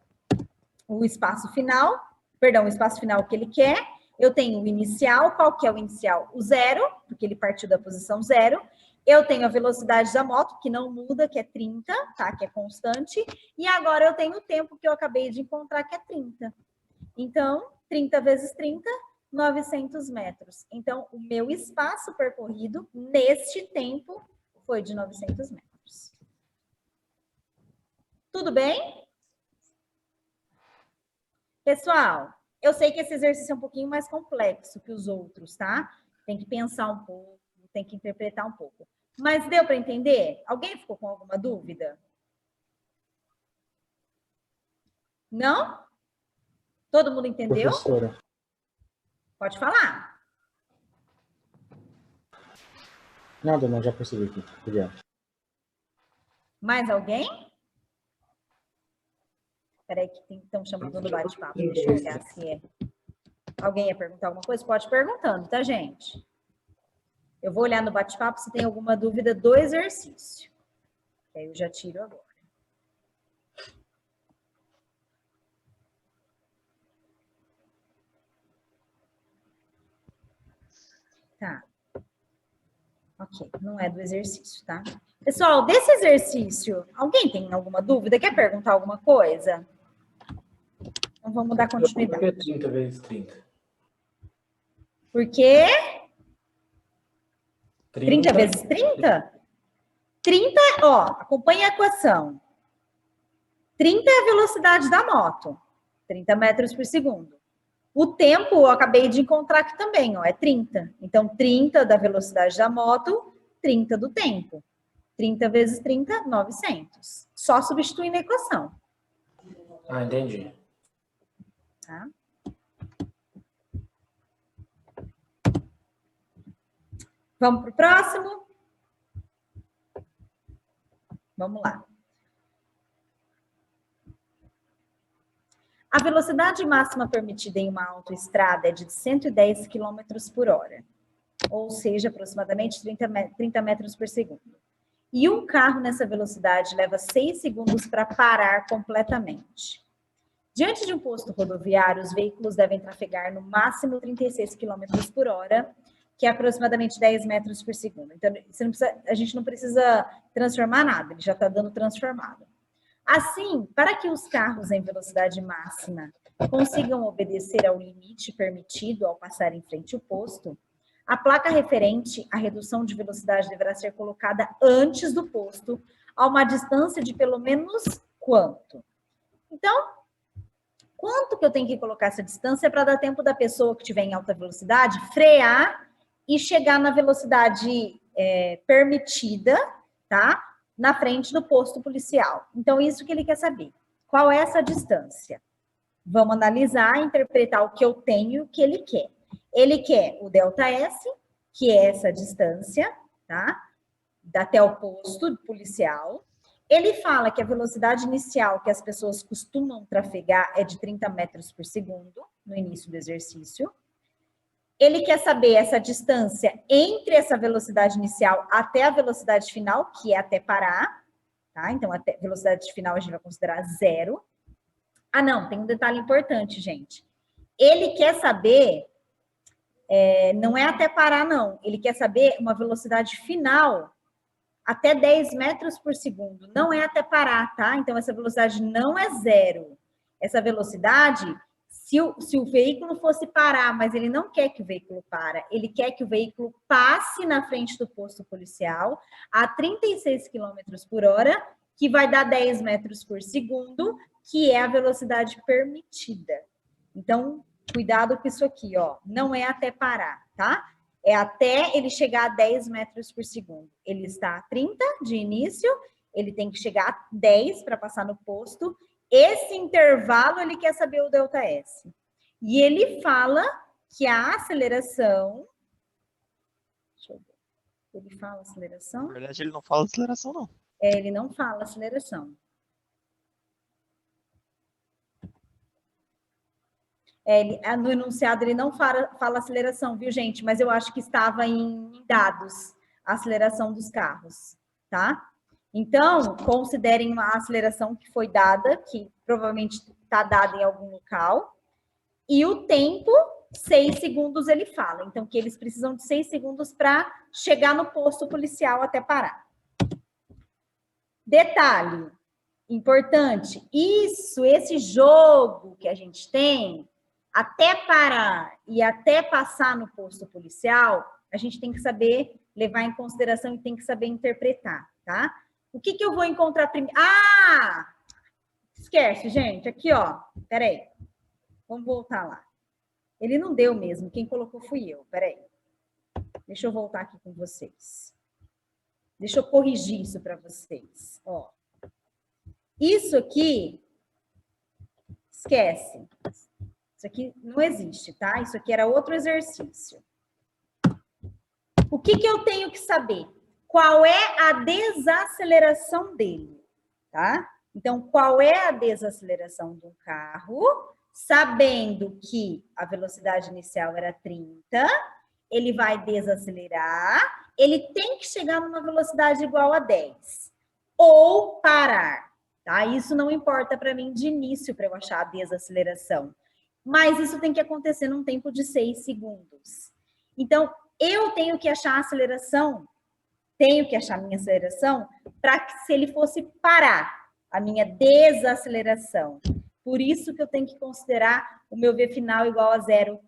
o espaço final, o espaço final que ele quer. Eu tenho o inicial. Qual que é o inicial? O 0, porque ele partiu da posição 0. Eu tenho a velocidade da moto, que não muda, que é 30, tá? Que é constante. E agora eu tenho o tempo que eu acabei de encontrar, que é 30. Então, 30 vezes 30, 900 metros. Então, o meu espaço percorrido neste tempo foi de 900 metros. Tudo bem? Pessoal, eu sei que esse exercício é um pouquinho mais complexo que os outros, tá? Tem que pensar um pouco, tem que interpretar um pouco. Mas deu para entender? Alguém ficou com alguma dúvida? Não? Todo mundo entendeu? Professora, Pode falar. Nada, não, já percebi aqui. Obrigado. Mais alguém? Peraí que estão chamando no bate-papo. Deixa eu olhar se é. Alguém ia perguntar alguma coisa? Pode ir perguntando, tá, gente? Eu vou olhar no bate-papo se tem alguma dúvida do exercício. Aí eu já tiro agora. Tá. Ok, não é do exercício, tá? Pessoal, desse exercício, alguém tem alguma dúvida? Quer perguntar alguma coisa? Então vamos dar continuidade. Por que 30 vezes 30? Por quê? 30 vezes 30? 30, ó, acompanha a equação. 30 é a velocidade da moto, 30 metros por segundo. O tempo, eu acabei de encontrar aqui também, ó, é 30. Então, 30 da velocidade da moto, 30 do tempo. 30 vezes 30, 900. Só substituir na equação. Ah, entendi. Tá? Vamos para o próximo? Vamos lá. A velocidade máxima permitida em uma autoestrada é de 110 km por hora, ou seja, aproximadamente 30 metros por segundo. E um carro nessa velocidade leva 6 segundos para parar completamente. Diante de um posto rodoviário, os veículos devem trafegar no máximo 36 km por hora, que é aproximadamente 10 metros por segundo. Então, a gente não precisa transformar nada, ele já está dando transformado. Assim, para que os carros em velocidade máxima consigam obedecer ao limite permitido ao passar em frente ao posto, a placa referente à redução de velocidade deverá ser colocada antes do posto, a uma distância de pelo menos quanto? Então, quanto que eu tenho que colocar essa distância para dar tempo da pessoa que estiver em alta velocidade frear e chegar na velocidade permitida, tá? Na frente do posto policial. Então, isso que ele quer saber. Qual é essa distância? Vamos analisar, interpretar o que eu tenho e o que ele quer. Ele quer o ΔS, que é essa distância, tá? Até o posto policial. Ele fala que a velocidade inicial que as pessoas costumam trafegar é de 30 metros por segundo, no início do exercício. Ele quer saber essa distância entre essa velocidade inicial até a velocidade final, que é até parar, tá? Então, a velocidade final a gente vai considerar 0. Ah, não, tem um detalhe importante, gente. Ele quer saber, não é até parar, não. Ele quer saber uma velocidade final até 10 metros por segundo. Não é até parar, tá? Então, essa velocidade não é 0. Essa velocidade... Se o veículo fosse parar, mas ele não quer que o veículo pare, ele quer que o veículo passe na frente do posto policial a 36 km por hora, que vai dar 10 metros por segundo, que é a velocidade permitida. Então, cuidado com isso aqui, ó. Não é até parar, tá? É até ele chegar a 10 metros por segundo. Ele está a 30 de início, ele tem que chegar a 10 para passar no posto. Esse intervalo, ele quer saber o ΔS. E ele fala que a aceleração... Deixa eu ver. Ele fala aceleração? Na verdade, ele não fala aceleração, não. Ele não fala aceleração. No enunciado, ele não fala aceleração, viu, gente? Mas eu acho que estava em dados a aceleração dos carros, tá? Então, considerem uma aceleração que foi dada, que provavelmente está dada em algum local, e o tempo, 6 segundos ele fala. Então, que eles precisam de 6 segundos para chegar no posto policial até parar. Detalhe importante, esse jogo que a gente tem, até parar e até passar no posto policial, a gente tem que saber levar em consideração e tem que saber interpretar, tá? O que eu vou encontrar primeiro? Ah! Esquece, gente. Aqui, ó. Peraí. Vamos voltar lá. Ele não deu mesmo. Quem colocou fui eu. Peraí. Deixa eu voltar aqui com vocês. Deixa eu corrigir isso para vocês. Ó. Isso aqui, esquece. Isso aqui não existe, tá? Isso aqui era outro exercício. O que eu tenho que saber? qual é a desaceleração dele, tá? Então, qual é a desaceleração do carro? Sabendo que a velocidade inicial era 30, ele vai desacelerar, ele tem que chegar numa velocidade igual a 10, ou parar, tá? Isso não importa para mim de início para eu achar a desaceleração, mas isso tem que acontecer num tempo de 6 segundos. Então, eu tenho que achar a aceleração, minha aceleração, para que se ele fosse parar, a minha desaceleração. Por isso que eu tenho que considerar o meu V final igual a 0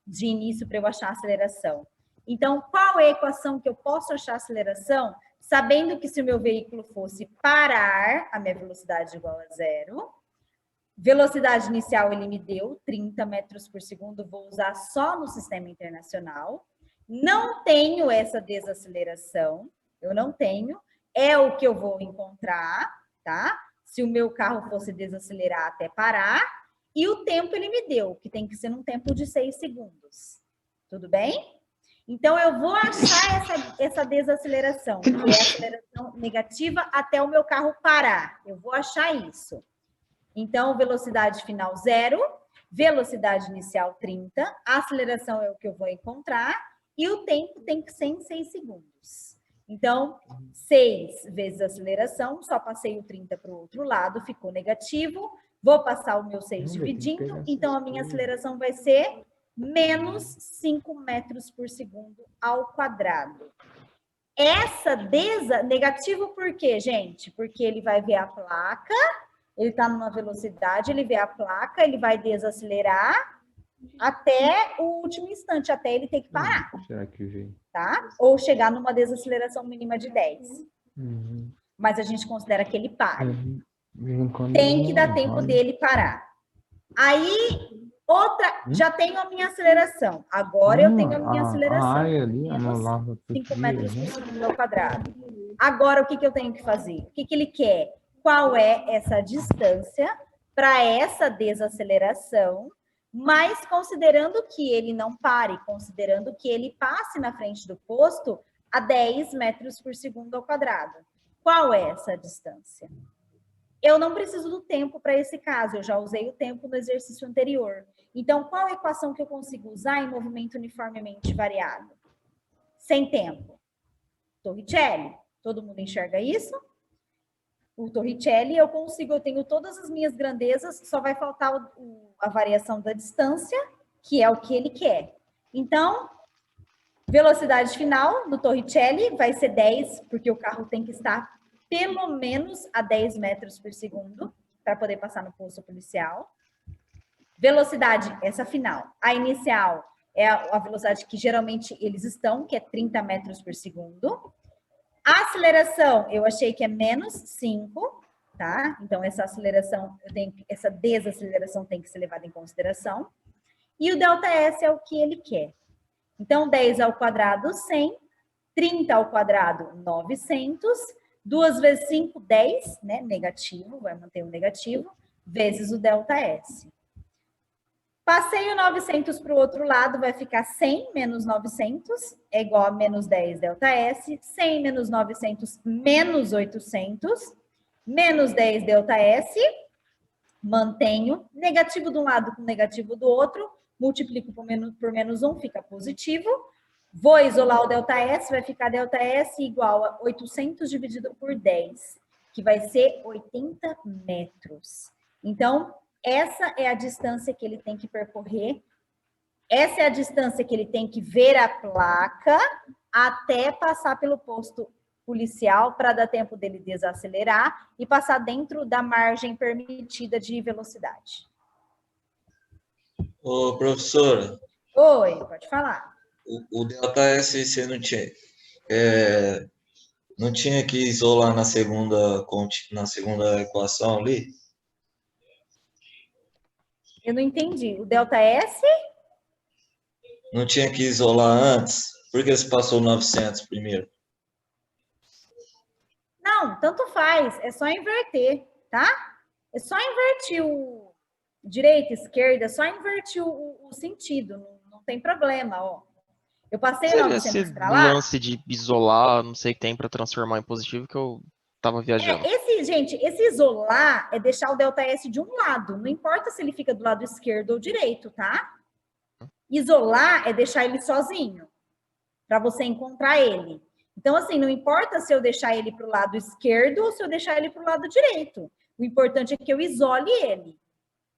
de início para eu achar a aceleração. Então, qual é a equação que eu posso achar a aceleração? Sabendo que se o meu veículo fosse parar, a minha velocidade igual a 0. Velocidade inicial ele me deu 30 metros por segundo, vou usar só no sistema internacional. Não tenho essa desaceleração, eu não tenho. É o que eu vou encontrar, tá? Se o meu carro fosse desacelerar até parar, e o tempo ele me deu, que tem que ser num tempo de 6 segundos. Tudo bem? Então, eu vou achar essa desaceleração, que é a aceleração negativa até o meu carro parar. Eu vou achar isso. Então, velocidade final 0, velocidade inicial 30, a aceleração é o que eu vou encontrar, e o tempo tem que ser em 6 segundos. Então, 6 vezes a aceleração, só passei o 30 para o outro lado, ficou negativo. Vou passar o meu 6 dividindo, então a minha aceleração vai ser menos 5 metros por segundo ao quadrado. Essa negativo por quê, gente? Porque ele vai ver a placa, ele está numa velocidade, ele vê a placa, ele vai desacelerar até o último instante, até ele ter que parar. Será que veio? Tá? Ou chegar numa desaceleração mínima de 10. Mas a gente considera que ele para. Tem que dar tempo dele parar. Aí, já tenho a minha aceleração. Agora eu tenho a minha aceleração. Ali, 5 metros por segundo ao quadrado. Agora, o que eu tenho que fazer? O que ele quer? Qual é essa distância para essa desaceleração? Mas considerando que ele não pare, considerando que ele passe na frente do posto a 10 metros por segundo ao quadrado. Qual é essa distância? Eu não preciso do tempo para esse caso, eu já usei o tempo no exercício anterior. Então, qual a equação que eu consigo usar em movimento uniformemente variado? Sem tempo. Torricelli. Todo mundo enxerga isso? O Torricelli, eu tenho todas as minhas grandezas, só vai faltar a variação da distância, que é o que ele quer. Então, velocidade final do Torricelli vai ser 10, porque o carro tem que estar pelo menos a 10 metros por segundo, para poder passar no posto policial. Velocidade, essa final. A inicial é a velocidade que geralmente eles estão, que é 30 metros por segundo. A aceleração, eu achei que é menos 5, tá? Então, essa desaceleração tem que ser levada em consideração. E o ΔS é o que ele quer. Então, 10 ao quadrado, 100. 30 ao quadrado, 900. 2 vezes 5, 10, né? Negativo, vai manter o negativo, vezes o ΔS. Passei o 900 para o outro lado, vai ficar 100 menos 900, é igual a menos 10 ΔS. 100 menos 900, menos 800. Menos 10 ΔS. Mantenho. Negativo de um lado com negativo do outro. Multiplico por menos 1, fica positivo. Vou isolar o ΔS, vai ficar ΔS igual a 800 dividido por 10, que vai ser 80 metros. Então, essa é a distância que ele tem que percorrer. Essa é a distância que ele tem que ver a placa até passar pelo posto policial para dar tempo dele desacelerar e passar dentro da margem permitida de velocidade. Ô, professora. Oi, pode falar. O ΔS você não tinha que isolar na segunda equação ali? Eu não entendi. O ΔS? Não tinha que isolar antes? Por que você passou 900 primeiro? Não, tanto faz. É só inverter, tá? É só invertir o direita, esquerda, é só invertir o sentido. Não tem problema, ó. Eu passei Seria 900 esse para lá. lance de isolar, não sei o que tem para transformar em positivo que eu tava viajando. Gente, esse isolar é deixar o ΔS de um lado. Não importa se ele fica do lado esquerdo ou direito, tá? Isolar é deixar ele sozinho, para você encontrar ele. Então, assim, não importa se eu deixar ele para o lado esquerdo ou se eu deixar ele para o lado direito. O importante é que eu isole ele.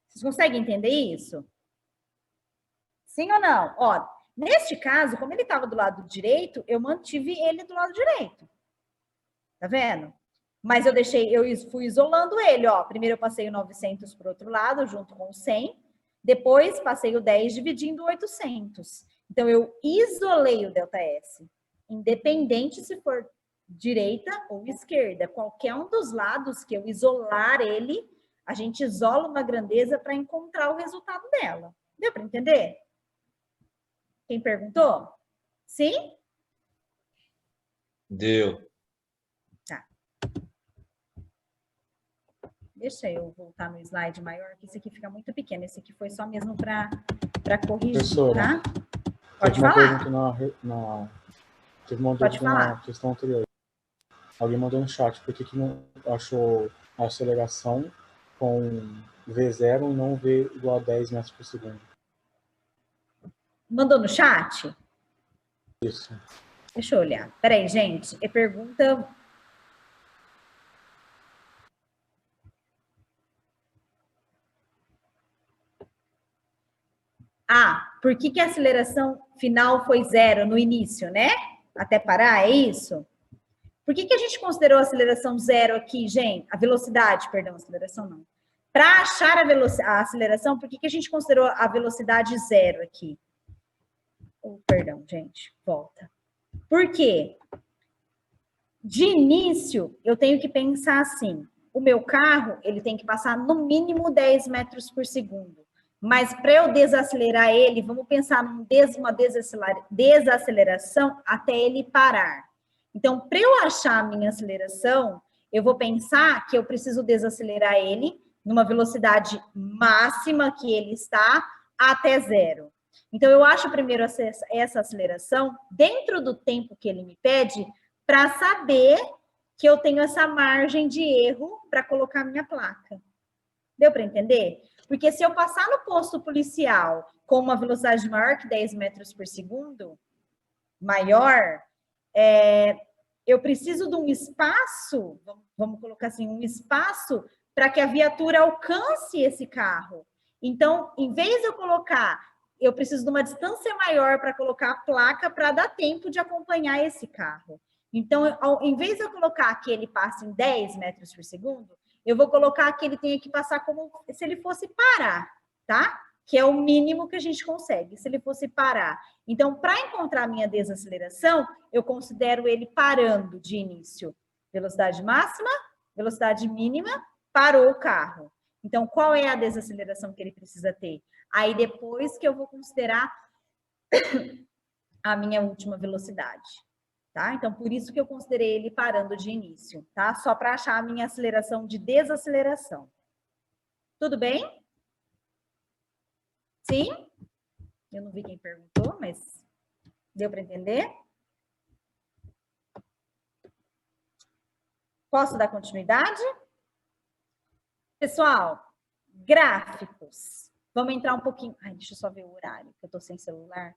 Vocês conseguem entender isso? Sim ou não? Ó, neste caso, como ele estava do lado direito, eu mantive ele do lado direito. Tá vendo? Mas eu fui isolando ele, ó. Primeiro eu passei o 900 para o outro lado, junto com o 100. Depois passei o 10 dividindo o 800. Então, eu isolei o ΔS. Independente se for direita ou esquerda. Qualquer um dos lados que eu isolar ele, a gente isola uma grandeza para encontrar o resultado dela. Deu para entender? Quem perguntou? Sim? Deu. Tá. Deixa eu voltar no slide maior, que esse aqui fica muito pequeno. Esse aqui foi só mesmo para corrigir, Professora, tá? Pode teve uma falar. pergunta teve uma dúvida na questão anterior. Alguém mandou no chat por que não achou a aceleração com V0 e não V igual a 10 metros por segundo. Mandou no chat? Isso. Deixa eu olhar. Peraí, gente. É pergunta... Ah, por que a aceleração final foi 0 no início, né? Até parar, é isso? Por que a gente considerou a aceleração 0 aqui, gente? A velocidade, perdão, aceleração não. Para achar a aceleração, por que a gente considerou a velocidade 0 aqui? Oh, perdão, gente, volta. Por quê? De início, eu tenho que pensar assim, o meu carro, ele tem que passar no mínimo 10 metros por segundo. Mas para eu desacelerar ele, vamos pensar numa desaceleração até ele parar. Então, para eu achar a minha aceleração, eu vou pensar que eu preciso desacelerar ele numa velocidade máxima que ele está até 0. Então, eu acho primeiro essa aceleração dentro do tempo que ele me pede para saber que eu tenho essa margem de erro para colocar minha placa. Deu para entender? Porque se eu passar no posto policial com uma velocidade maior que 10 metros por segundo, maior, eu preciso de um espaço, vamos colocar assim, um espaço para que a viatura alcance esse carro. Então, em vez de eu preciso de uma distância maior para colocar a placa para dar tempo de acompanhar esse carro. Então, em vez de eu colocar que ele passe em 10 metros por segundo, eu vou colocar que ele tenha que passar como se ele fosse parar, tá? Que é o mínimo que a gente consegue, se ele fosse parar. Então, para encontrar a minha desaceleração, eu considero ele parando de início. Velocidade máxima, velocidade mínima, parou o carro. Então, qual é a desaceleração que ele precisa ter? Aí, depois que eu vou considerar a minha última velocidade. Tá? Então, por isso que eu considerei ele parando de início, tá? Só para achar a minha aceleração de desaceleração. Tudo bem? Sim? Eu não vi quem perguntou, mas deu para entender? Posso dar continuidade? Pessoal, gráficos. Vamos entrar um pouquinho... Ai, deixa eu só ver o horário, que eu estou sem celular.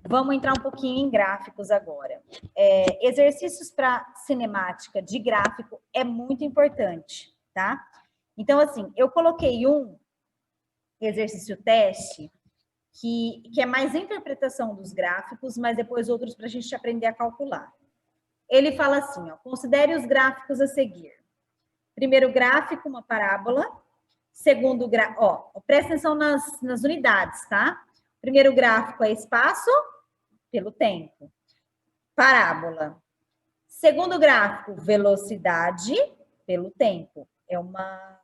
Vamos entrar um pouquinho em gráficos agora. Exercícios para cinemática de gráfico é muito importante, tá? Então, assim, eu coloquei um exercício teste que é mais interpretação dos gráficos, mas depois outros para a gente aprender a calcular. Ele fala assim, ó, considere os gráficos a seguir. Primeiro gráfico, uma parábola. Segundo gráfico, ó, presta atenção nas unidades, tá? Primeiro gráfico é espaço pelo tempo. Parábola. Segundo gráfico, velocidade pelo tempo. É uma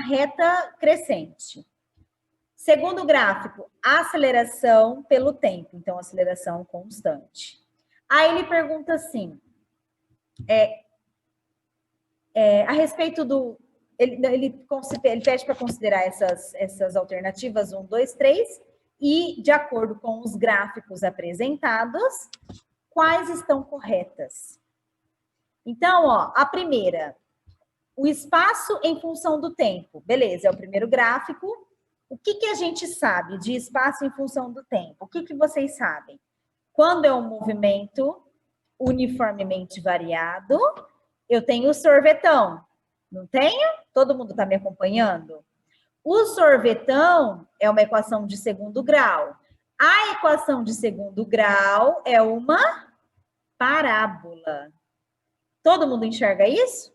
reta crescente. Segundo gráfico, aceleração pelo tempo. Então, aceleração constante. Aí ele pergunta assim, a respeito do... Ele pede para considerar essas alternativas 1, 2, 3. e, de acordo com os gráficos apresentados, quais estão corretas. Então, ó, a primeira, o espaço em função do tempo. Beleza, é o primeiro gráfico. O que a gente sabe de espaço em função do tempo? O que vocês sabem? Quando é um movimento uniformemente variado, eu tenho o sorvetão. Não tenho? Todo mundo está me acompanhando? O sorvetão é uma equação de segundo grau. A equação de segundo grau é uma parábola. Todo mundo enxerga isso?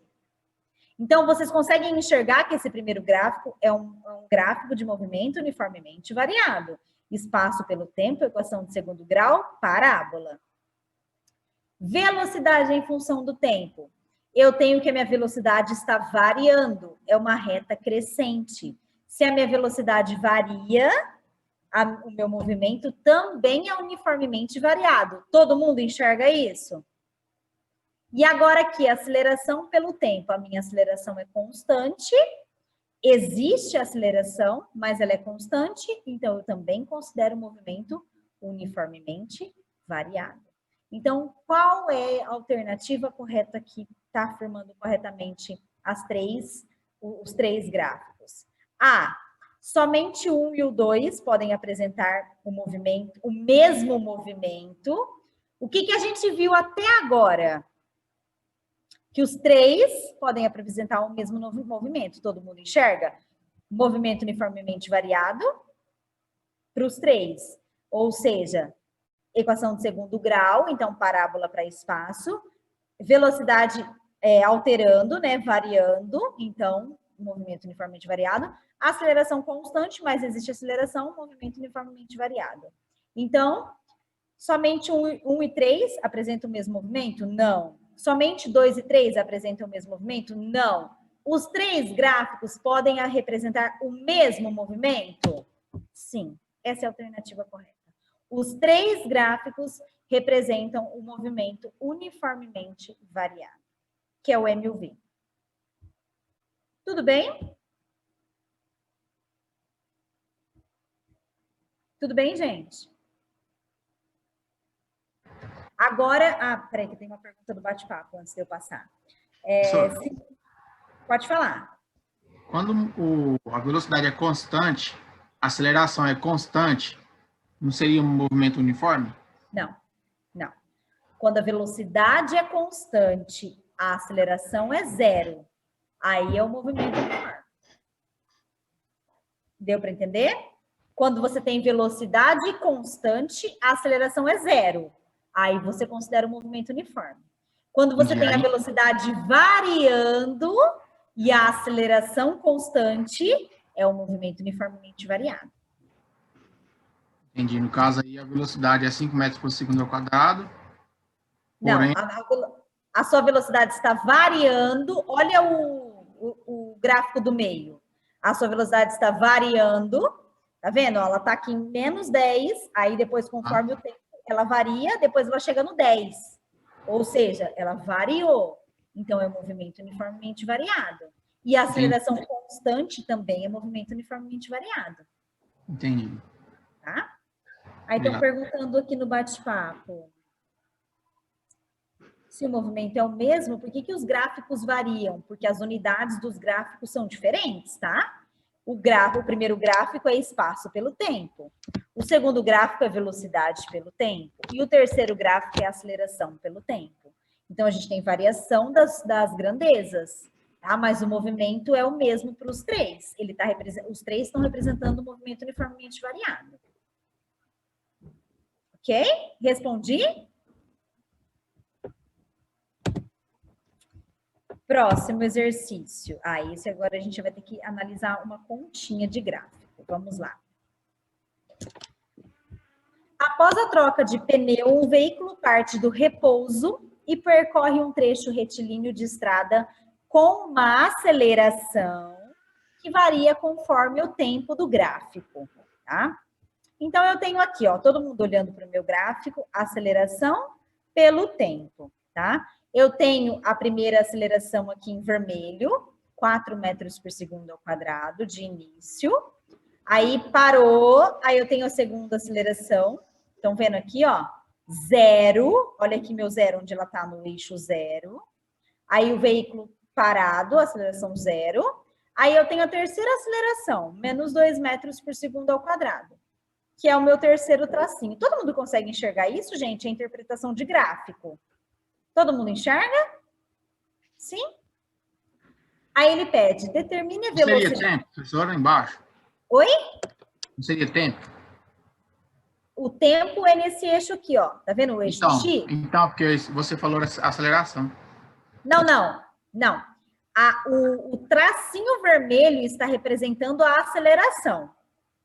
Então, vocês conseguem enxergar que esse primeiro gráfico é um gráfico de movimento uniformemente variado. Espaço pelo tempo, equação de segundo grau, parábola. Velocidade em função do tempo. Eu tenho que a minha velocidade está variando. É uma reta crescente. Se a minha velocidade varia, o meu movimento também é uniformemente variado. Todo mundo enxerga isso? E agora aqui, aceleração pelo tempo. A minha aceleração é constante. Existe aceleração, mas ela é constante. Então, eu também considero o movimento uniformemente variado. Então, qual é a alternativa correta que está afirmando corretamente os três gráficos? A. Somente o 1 e o 2 podem apresentar o mesmo movimento. O que a gente viu até agora? Que os três podem apresentar o mesmo movimento. Todo mundo enxerga? Movimento uniformemente variado para os três. Ou seja, equação de segundo grau, então parábola para espaço. Velocidade alterando, né, variando, então movimento uniformemente variado. Aceleração constante, mas existe aceleração, movimento uniformemente variado. Então, somente 1 e 3 apresentam o mesmo movimento? Não. Somente 2 e 3 apresentam o mesmo movimento? Não. Os três gráficos podem representar o mesmo movimento? Sim, essa é a alternativa correta. Os três gráficos representam o movimento uniformemente variado, que é o M e o V. Tudo bem? Tudo bem, gente? Agora, peraí, que tem uma pergunta do bate-papo antes de eu passar. Pode falar. Quando a velocidade é constante, a aceleração é constante, não seria um movimento uniforme? Não, não. Quando a velocidade é constante, a aceleração é zero. Aí é o movimento uniforme. Deu para entender? Quando você tem velocidade constante, a aceleração é zero. Aí você considera o movimento uniforme. Quando você tem a velocidade variando e a aceleração constante, é o movimento uniformemente variado. Entendi. No caso aí, a velocidade é 5 metros por segundo ao quadrado. Porém... Não, a sua velocidade está variando. Olha o gráfico do meio. A sua velocidade está variando. Tá vendo? Ela está aqui em menos 10. Aí depois, conforme o tempo, ela varia. Depois ela chega no 10. Ou seja, ela variou. Então, é um movimento uniformemente variado. E a aceleração constante também é movimento uniformemente variado. Entendi. Tá? Aí estão perguntando aqui no bate-papo se o movimento é o mesmo, por que os gráficos variam? Porque as unidades dos gráficos são diferentes, tá? O primeiro gráfico é espaço pelo tempo. O segundo gráfico é velocidade pelo tempo. E o terceiro gráfico é aceleração pelo tempo. Então, a gente tem variação das grandezas, tá? Mas o movimento é o mesmo para os três. Os três estão representando o movimento uniformemente variado. Ok? Respondi? Próximo exercício. Esse agora a gente vai ter que analisar uma continha de gráfico. Vamos lá. Após a troca de pneu, o veículo parte do repouso e percorre um trecho retilíneo de estrada com uma aceleração que varia conforme o tempo do gráfico, tá? Então, eu tenho aqui, ó, todo mundo olhando para o meu gráfico, aceleração pelo tempo, tá? Eu tenho a primeira aceleração aqui em vermelho, 4 metros por segundo ao quadrado de início. Aí parou, aí eu tenho a segunda aceleração. Estão vendo aqui, ó? 0. Olha aqui meu 0, onde ela está no eixo 0. Aí o veículo parado, aceleração 0. Aí eu tenho a terceira aceleração, menos 2 metros por segundo ao quadrado, que é o meu terceiro tracinho. Todo mundo consegue enxergar isso, gente? É interpretação de gráfico. Todo mundo enxerga? Sim? Aí ele pede, determine a velocidade. Não seria tempo, professora, embaixo? Oi? Não seria tempo? O tempo é nesse eixo aqui, ó. Tá vendo o eixo X? Então, porque você falou aceleração. Não. O tracinho vermelho está representando a aceleração,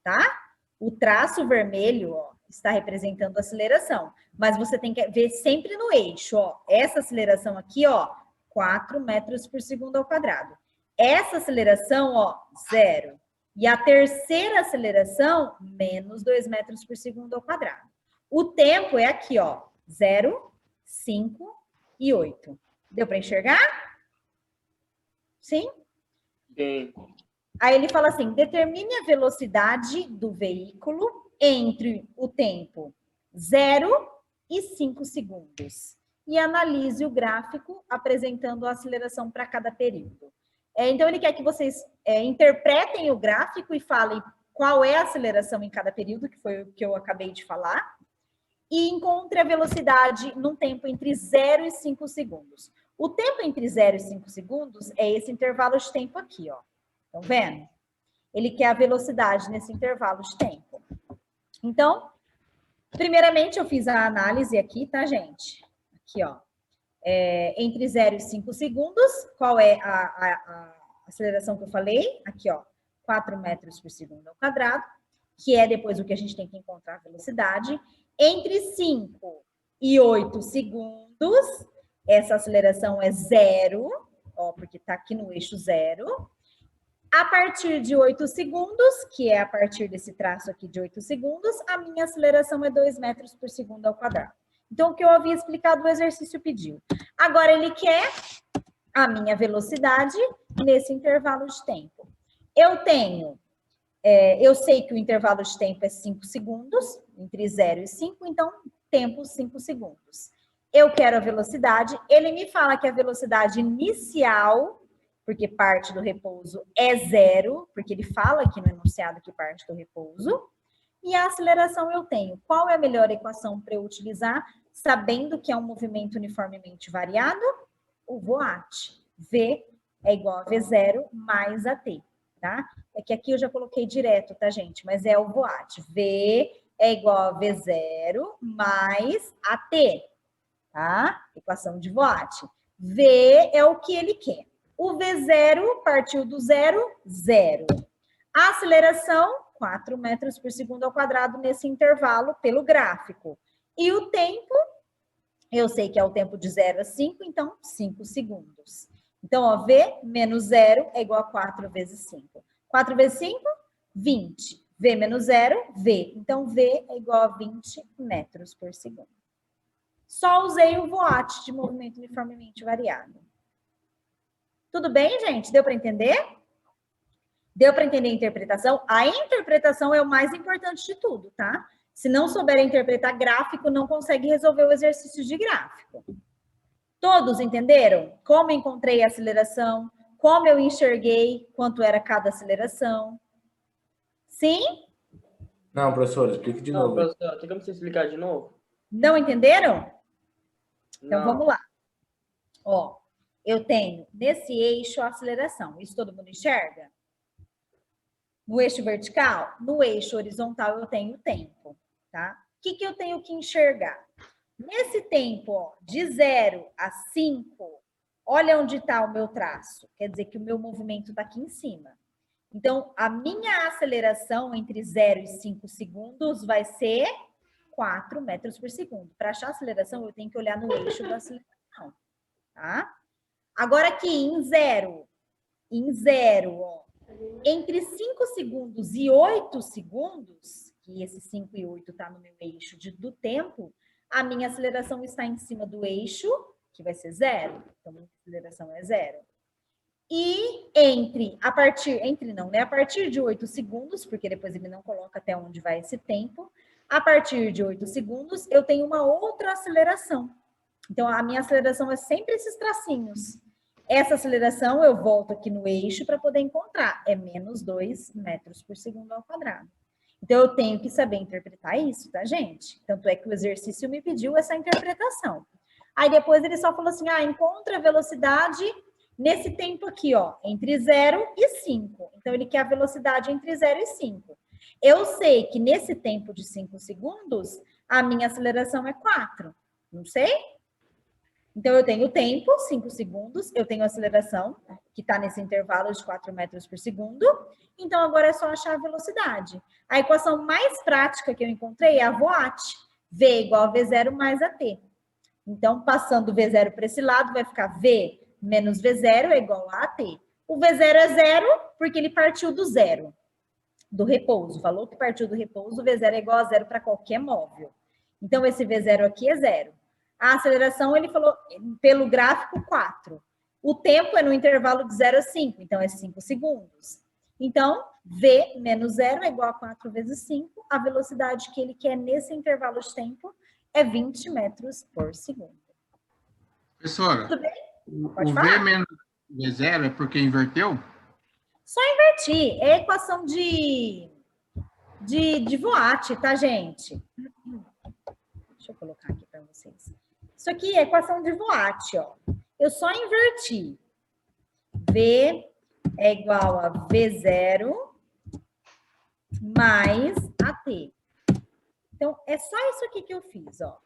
tá? O traço vermelho, ó, está representando a aceleração. Mas você tem que ver sempre no eixo, ó. Essa aceleração aqui, ó, 4 metros por segundo ao quadrado. Essa aceleração, ó, 0. E a terceira aceleração, menos 2 metros por segundo ao quadrado. O tempo é aqui, ó, 0, 5 e 8. Deu para enxergar? Sim? Sim. Aí ele fala assim, determine a velocidade do veículo entre o tempo 0 e 5 segundos. E analise o gráfico apresentando a aceleração para cada período. Então, ele quer que vocês interpretem o gráfico e falem qual é a aceleração em cada período, que foi o que eu acabei de falar, e encontre a velocidade num tempo entre 0 e 5 segundos. O tempo entre 0 e 5 segundos é esse intervalo de tempo aqui, ó. Estão vendo? Ele quer a velocidade nesse intervalo de tempo. Então, primeiramente, eu fiz a análise aqui, tá, gente? Aqui, ó. Entre 0 e 5 segundos, qual é a aceleração que eu falei? Aqui, ó, 4 metros por segundo ao quadrado, que é depois o que a gente tem que encontrar a velocidade. Entre 5 e 8 segundos, essa aceleração é 0, ó, porque está aqui no eixo 0. A partir de 8 segundos, que é a partir desse traço aqui de 8 segundos, a minha aceleração é 2 metros por segundo ao quadrado. Então, o que eu havia explicado, o exercício pediu. Agora, ele quer a minha velocidade nesse intervalo de tempo. Eu sei que o intervalo de tempo é 5 segundos, entre 0 e 5, então, tempo 5 segundos. Eu quero a velocidade, ele me fala que a velocidade inicial, porque parte do repouso é 0, porque ele fala aqui no enunciado que parte do repouso, e a aceleração eu tenho. Qual é a melhor equação para eu utilizar, sabendo que é um movimento uniformemente variado? O VOAT. V é igual a V0 mais AT, tá? É que aqui eu já coloquei direto, tá, gente? Mas é o VOAT. V é igual a V0 mais AT, tá? Equação de VOAT. V é o que ele quer. O V0 partiu do 0, 0. A aceleração, 4 metros por segundo ao quadrado nesse intervalo pelo gráfico. E o tempo, eu sei que é o tempo de 0 a 5, então 5 segundos. Então, ó, V menos 0 é igual a 4 vezes 5. 4 vezes 5, 20. V menos 0, V. Então, V é igual a 20 metros por segundo. Só usei o VOAT de movimento uniformemente variado. Tudo bem, gente? Deu para entender? Deu para entender a interpretação? A interpretação é o mais importante de tudo, tá? Se não souber interpretar gráfico, não consegue resolver o exercício de gráfico. Todos entenderam? Como encontrei a aceleração? Como eu enxerguei quanto era cada aceleração? Sim? Não, professor, explique de novo. Não, professor, tem como você explicar de novo? Não entenderam? Então, Não. vamos lá. Ó, eu tenho nesse eixo a aceleração. Isso todo mundo enxerga? No eixo vertical? No eixo horizontal eu tenho o tempo, tá? O que eu tenho que enxergar? Nesse tempo, ó, de 0 a 5, olha onde está o meu traço. Quer dizer que o meu movimento está aqui em cima. Então, a minha aceleração entre 0 e 5 segundos vai ser 4 metros por segundo. Para achar a aceleração, eu tenho que olhar no eixo da aceleração, tá? Agora aqui, em 0, ó, entre 5 segundos e 8 segundos, que esse 5 e 8 está no meu eixo do tempo, a minha aceleração está em cima do eixo, que vai ser 0. Então, a minha aceleração é 0. E a partir de 8 segundos, porque depois ele não coloca até onde vai esse tempo, a partir de 8 segundos, eu tenho uma outra aceleração. Então, a minha aceleração é sempre esses tracinhos. Essa aceleração, eu volto aqui no eixo para poder encontrar. É menos 2 metros por segundo ao quadrado. Então, eu tenho que saber interpretar isso, tá, gente? Tanto é que o exercício me pediu essa interpretação. Aí, depois, ele só falou assim, encontra a velocidade nesse tempo aqui, ó, entre 0 e 5. Então, ele quer a velocidade entre 0 e 5. Eu sei que nesse tempo de 5 segundos, a minha aceleração é 4. Não sei? Então, eu tenho o tempo, 5 segundos, eu tenho a aceleração, que está nesse intervalo de 4 metros por segundo. Então, agora é só achar a velocidade. A equação mais prática que eu encontrei é a VOAT. V igual a V0 mais AT. Então, passando o V0 para esse lado, vai ficar V menos V0 é igual a AT. O V0 é 0 porque ele partiu do zero, do repouso. Falou que partiu do repouso, o V0 é igual a 0 para qualquer móvel. Então, esse V0 aqui é 0. A aceleração, ele falou, pelo gráfico, 4. O tempo é no intervalo de 0 a 5, então é 5 segundos. Então, V menos 0 é igual a 4 vezes 5. A velocidade que ele quer nesse intervalo de tempo é 20 metros por segundo. Professora, Tudo bem? Pode o falar? V menos V0 é porque inverteu? Só invertir. É a equação de VOAT, tá, gente? Deixa eu colocar aqui para vocês. Isso aqui é a equação de VOAT, ó. Eu só inverti. V é igual a V0 mais AT. Então, é só isso aqui que eu fiz, ó.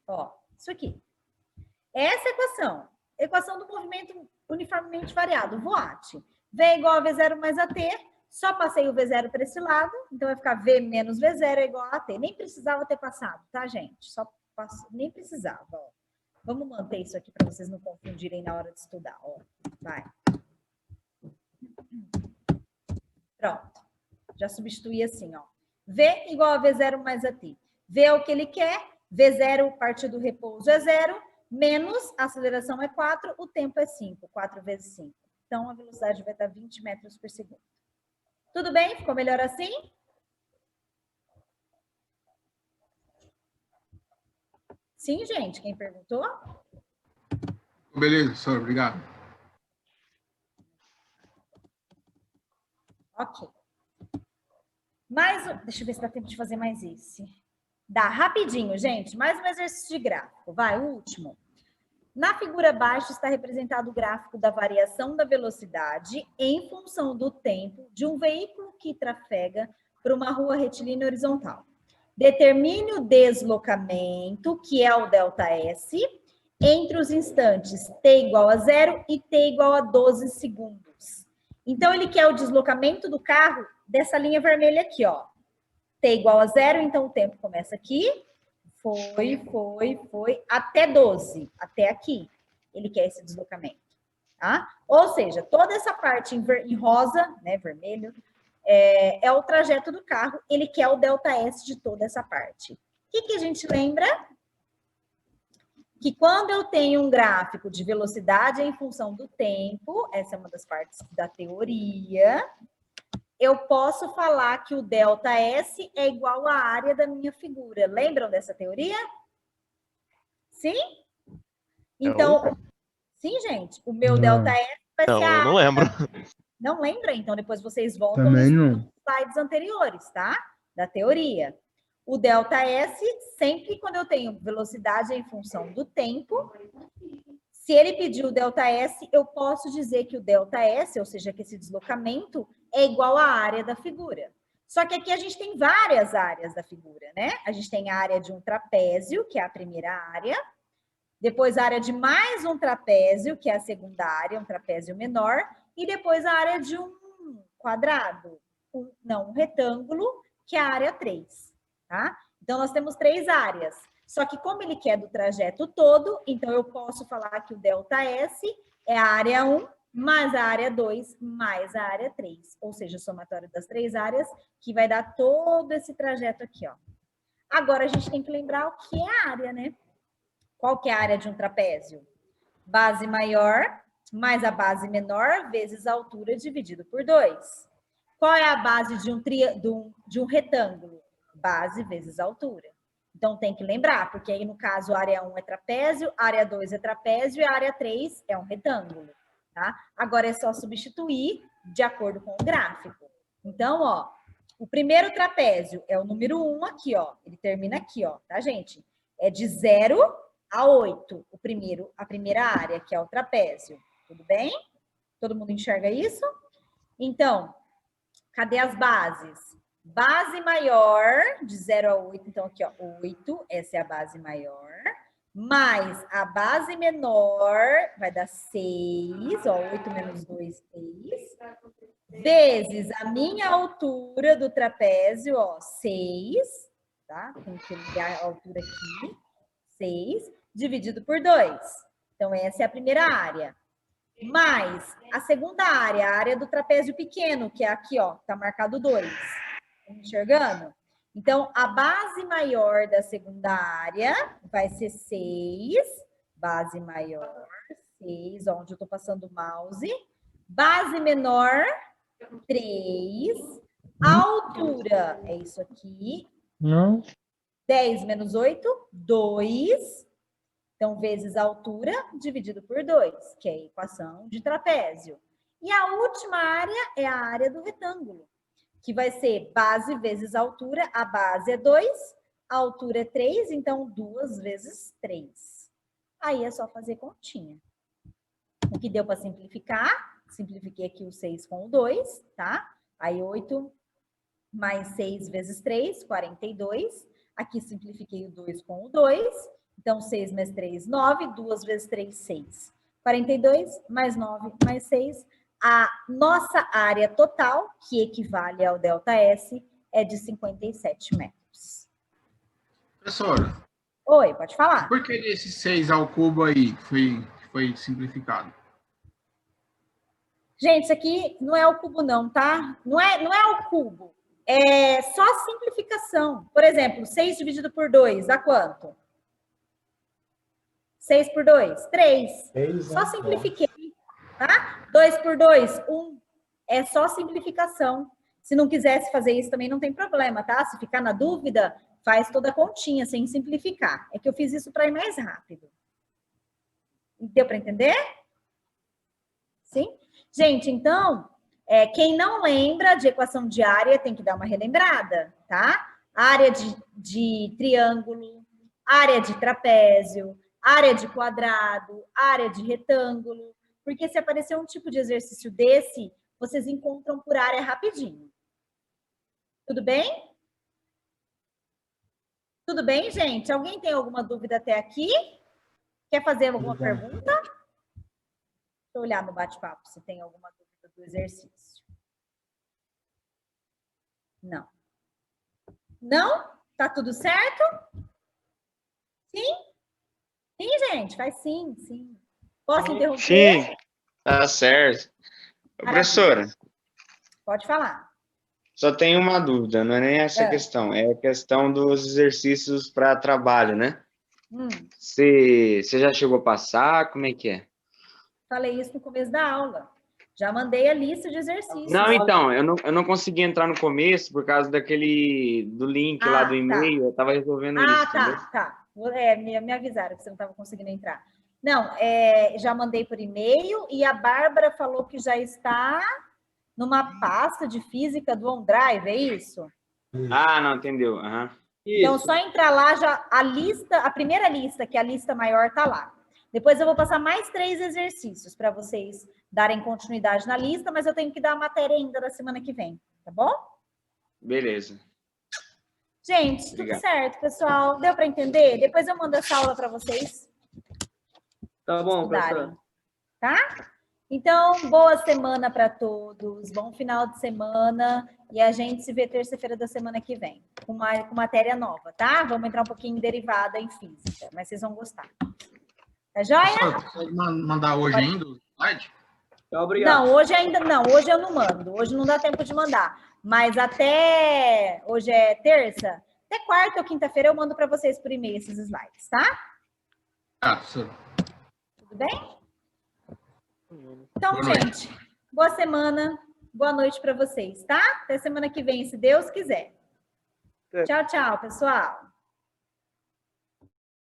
Ó, isso aqui. Essa equação. Equação do movimento uniformemente variado, VOAT. V é igual a V0 mais AT. Só passei o V0 para esse lado, então vai ficar V menos V0 é igual a AT. Nem precisava ter passado, tá, gente? Só passou, nem precisava, ó. Vamos manter isso aqui para vocês não confundirem na hora de estudar, ó. Vai. Pronto. Já substituí assim, ó. V igual a V0 mais AT. V é o que ele quer, V0 parte do repouso é 0, menos a aceleração é 4, o tempo é 5, 4 vezes 5. Então, a velocidade vai estar 20 metros por segundo. Tudo bem? Ficou melhor assim? Sim, gente? Quem perguntou? Beleza, professor, obrigado. Ok. Deixa eu ver se dá tempo de fazer mais esse. Dá, rapidinho, gente. Mais um exercício de gráfico. Vai, o último. Na figura abaixo está representado o gráfico da variação da velocidade em função do tempo de um veículo que trafega por uma rua retilínea horizontal. Determine o deslocamento, que é o ΔS, entre os instantes t igual a 0 e t igual a 12 segundos. Então, ele quer o deslocamento do carro dessa linha vermelha aqui, ó. T igual a 0, então o tempo começa aqui. Foi, até 12, até aqui. Ele quer esse deslocamento, tá? Ou seja, toda essa parte em rosa, né, vermelho, é o trajeto do carro, ele quer o ΔS de toda essa parte. O que a gente lembra? Que quando eu tenho um gráfico de velocidade em função do tempo, essa é uma das partes da teoria, eu posso falar que o ΔS é igual à área da minha figura. Lembram dessa teoria? Sim? Então, sim, gente. O meu ΔS vai ser a área. Não lembro. Não lembra? Então, depois vocês voltam Também nos slides anteriores, tá? Da teoria. O ΔS, sempre quando eu tenho velocidade em função do tempo, se ele pedir o ΔS, eu posso dizer que o ΔS, ou seja, que esse deslocamento, é igual à área da figura. Só que aqui a gente tem várias áreas da figura, né? A gente tem a área de um trapézio, que é a primeira área. Depois a área de mais um trapézio, que é a segunda área, um trapézio menor. E depois a área de um quadrado, um retângulo, que é a área 3, tá? Então, nós temos 3 áreas. Só que como ele quer do trajeto todo, então eu posso falar que o ΔS é a área 1 mais a área 2 mais a área 3. Ou seja, o somatório das 3 áreas, que vai dar todo esse trajeto aqui, ó. Agora a gente tem que lembrar o que é a área, né? Qual que é a área de um trapézio? Base maior mais a base menor vezes a altura dividido por 2. Qual é a base de um retângulo? Base vezes altura. Então, tem que lembrar, porque aí, no caso, a área 1 é trapézio, a área 2 é trapézio e a área 3 é um retângulo, tá? Agora, é só substituir de acordo com o gráfico. Então, ó, o primeiro trapézio é o número 1 aqui, ó. Ele termina aqui, ó, tá, gente? É de 0 a 8, a primeira área, que é o trapézio. Tudo bem? Todo mundo enxerga isso? Então, cadê as bases? Base maior, de 0 a 8, então aqui, ó, 8, essa é a base maior, mais a base menor, vai dar 6, ó, 8 menos 2, 6, vezes a minha altura do trapézio, ó, 6, tá? Tem que ligar a altura aqui, 6, dividido por 2. Então, essa é a primeira área. Mais a segunda área, a área do trapézio pequeno, que é aqui, ó, tá marcado 2. Tá enxergando? Então, a base maior da segunda área vai ser 6, base maior, 6, onde eu tô passando o mouse. Base menor, 3. Altura, é isso aqui. Não. 10 menos 8, 2. Então, vezes a altura dividido por 2, que é a equação de trapézio. E a última área é a área do retângulo, que vai ser base vezes altura. A base é 2, a altura é 3, então 2 vezes 3. Aí é só fazer continha. O que deu para simplificar? Simplifiquei aqui o 6 com o 2, tá? Aí 8 mais 6 vezes 3, 42. Aqui simplifiquei o 2 com o 2. Então, 6 mais 3, 9. 2 vezes 3, 6. 42 mais 9 mais 6. A nossa área total, que equivale ao ΔS, é de 57 metros. Professora. Oi, pode falar. Por que esse 6 ao cubo aí foi simplificado? Gente, isso aqui não é o cubo não, tá? Não é o cubo. É só simplificação. Por exemplo, 6 dividido por 2 dá quanto? 6 por 2, 3. Só simplifiquei, tá? 2 por 2, 1. É só simplificação. Se não quisesse fazer isso também não tem problema, tá? Se ficar na dúvida, faz toda a continha sem simplificar. É que eu fiz isso para ir mais rápido. Deu para entender? Sim? Gente, então, quem não lembra de equação de área tem que dar uma relembrada, tá? Área de triângulo, área de trapézio, área de quadrado, área de retângulo, porque se aparecer um tipo de exercício desse, vocês encontram por área rapidinho. Tudo bem? Tudo bem, gente? Alguém tem alguma dúvida até aqui? Quer fazer alguma pergunta? Deixa eu olhar no bate-papo se tem alguma dúvida do exercício. Não. Não? Tá tudo certo? Sim? Sim, gente, faz sim, sim. Posso interromper? Sim, tá certo. Professora. Pode falar. Só tenho uma dúvida, não é nem essa questão, é a questão dos exercícios para trabalho, né? Você já chegou a passar? Como é que é? Falei isso no começo da aula. Já mandei a lista de exercícios. Não, então, eu não consegui entrar no começo por causa do link lá do e-mail, eu estava resolvendo isso. Tá. Me avisaram que você não estava conseguindo entrar. Não, já mandei por e-mail e a Bárbara falou que já está numa pasta de física do OneDrive, é isso? Ah, não, entendeu. Uhum. Então, só entrar lá, já a primeira lista, que é a lista maior, está lá. Depois eu vou passar mais 3 exercícios para vocês darem continuidade na lista, mas eu tenho que dar a matéria ainda da semana que vem, tá bom? Beleza. Gente, tudo certo, pessoal. Deu para entender? Depois eu mando essa aula para vocês. Tá bom, professor. Tá? Então, boa semana para todos, bom final de semana e a gente se vê terça-feira da semana que vem com matéria nova, tá? Vamos entrar um pouquinho em derivada em física, mas vocês vão gostar. Tá joia? Pode mandar hoje ainda o slide? Obrigado. Não, hoje ainda não, hoje eu não mando, hoje não dá tempo de mandar, mas até hoje é terça, Até quarta ou quinta-feira eu mando para vocês por e-mail esses slides, tá? Tá, professora. Tudo bem? Então, gente, boa semana, boa noite para vocês, tá? Até semana que vem, se Deus quiser. Tchau, tchau, pessoal.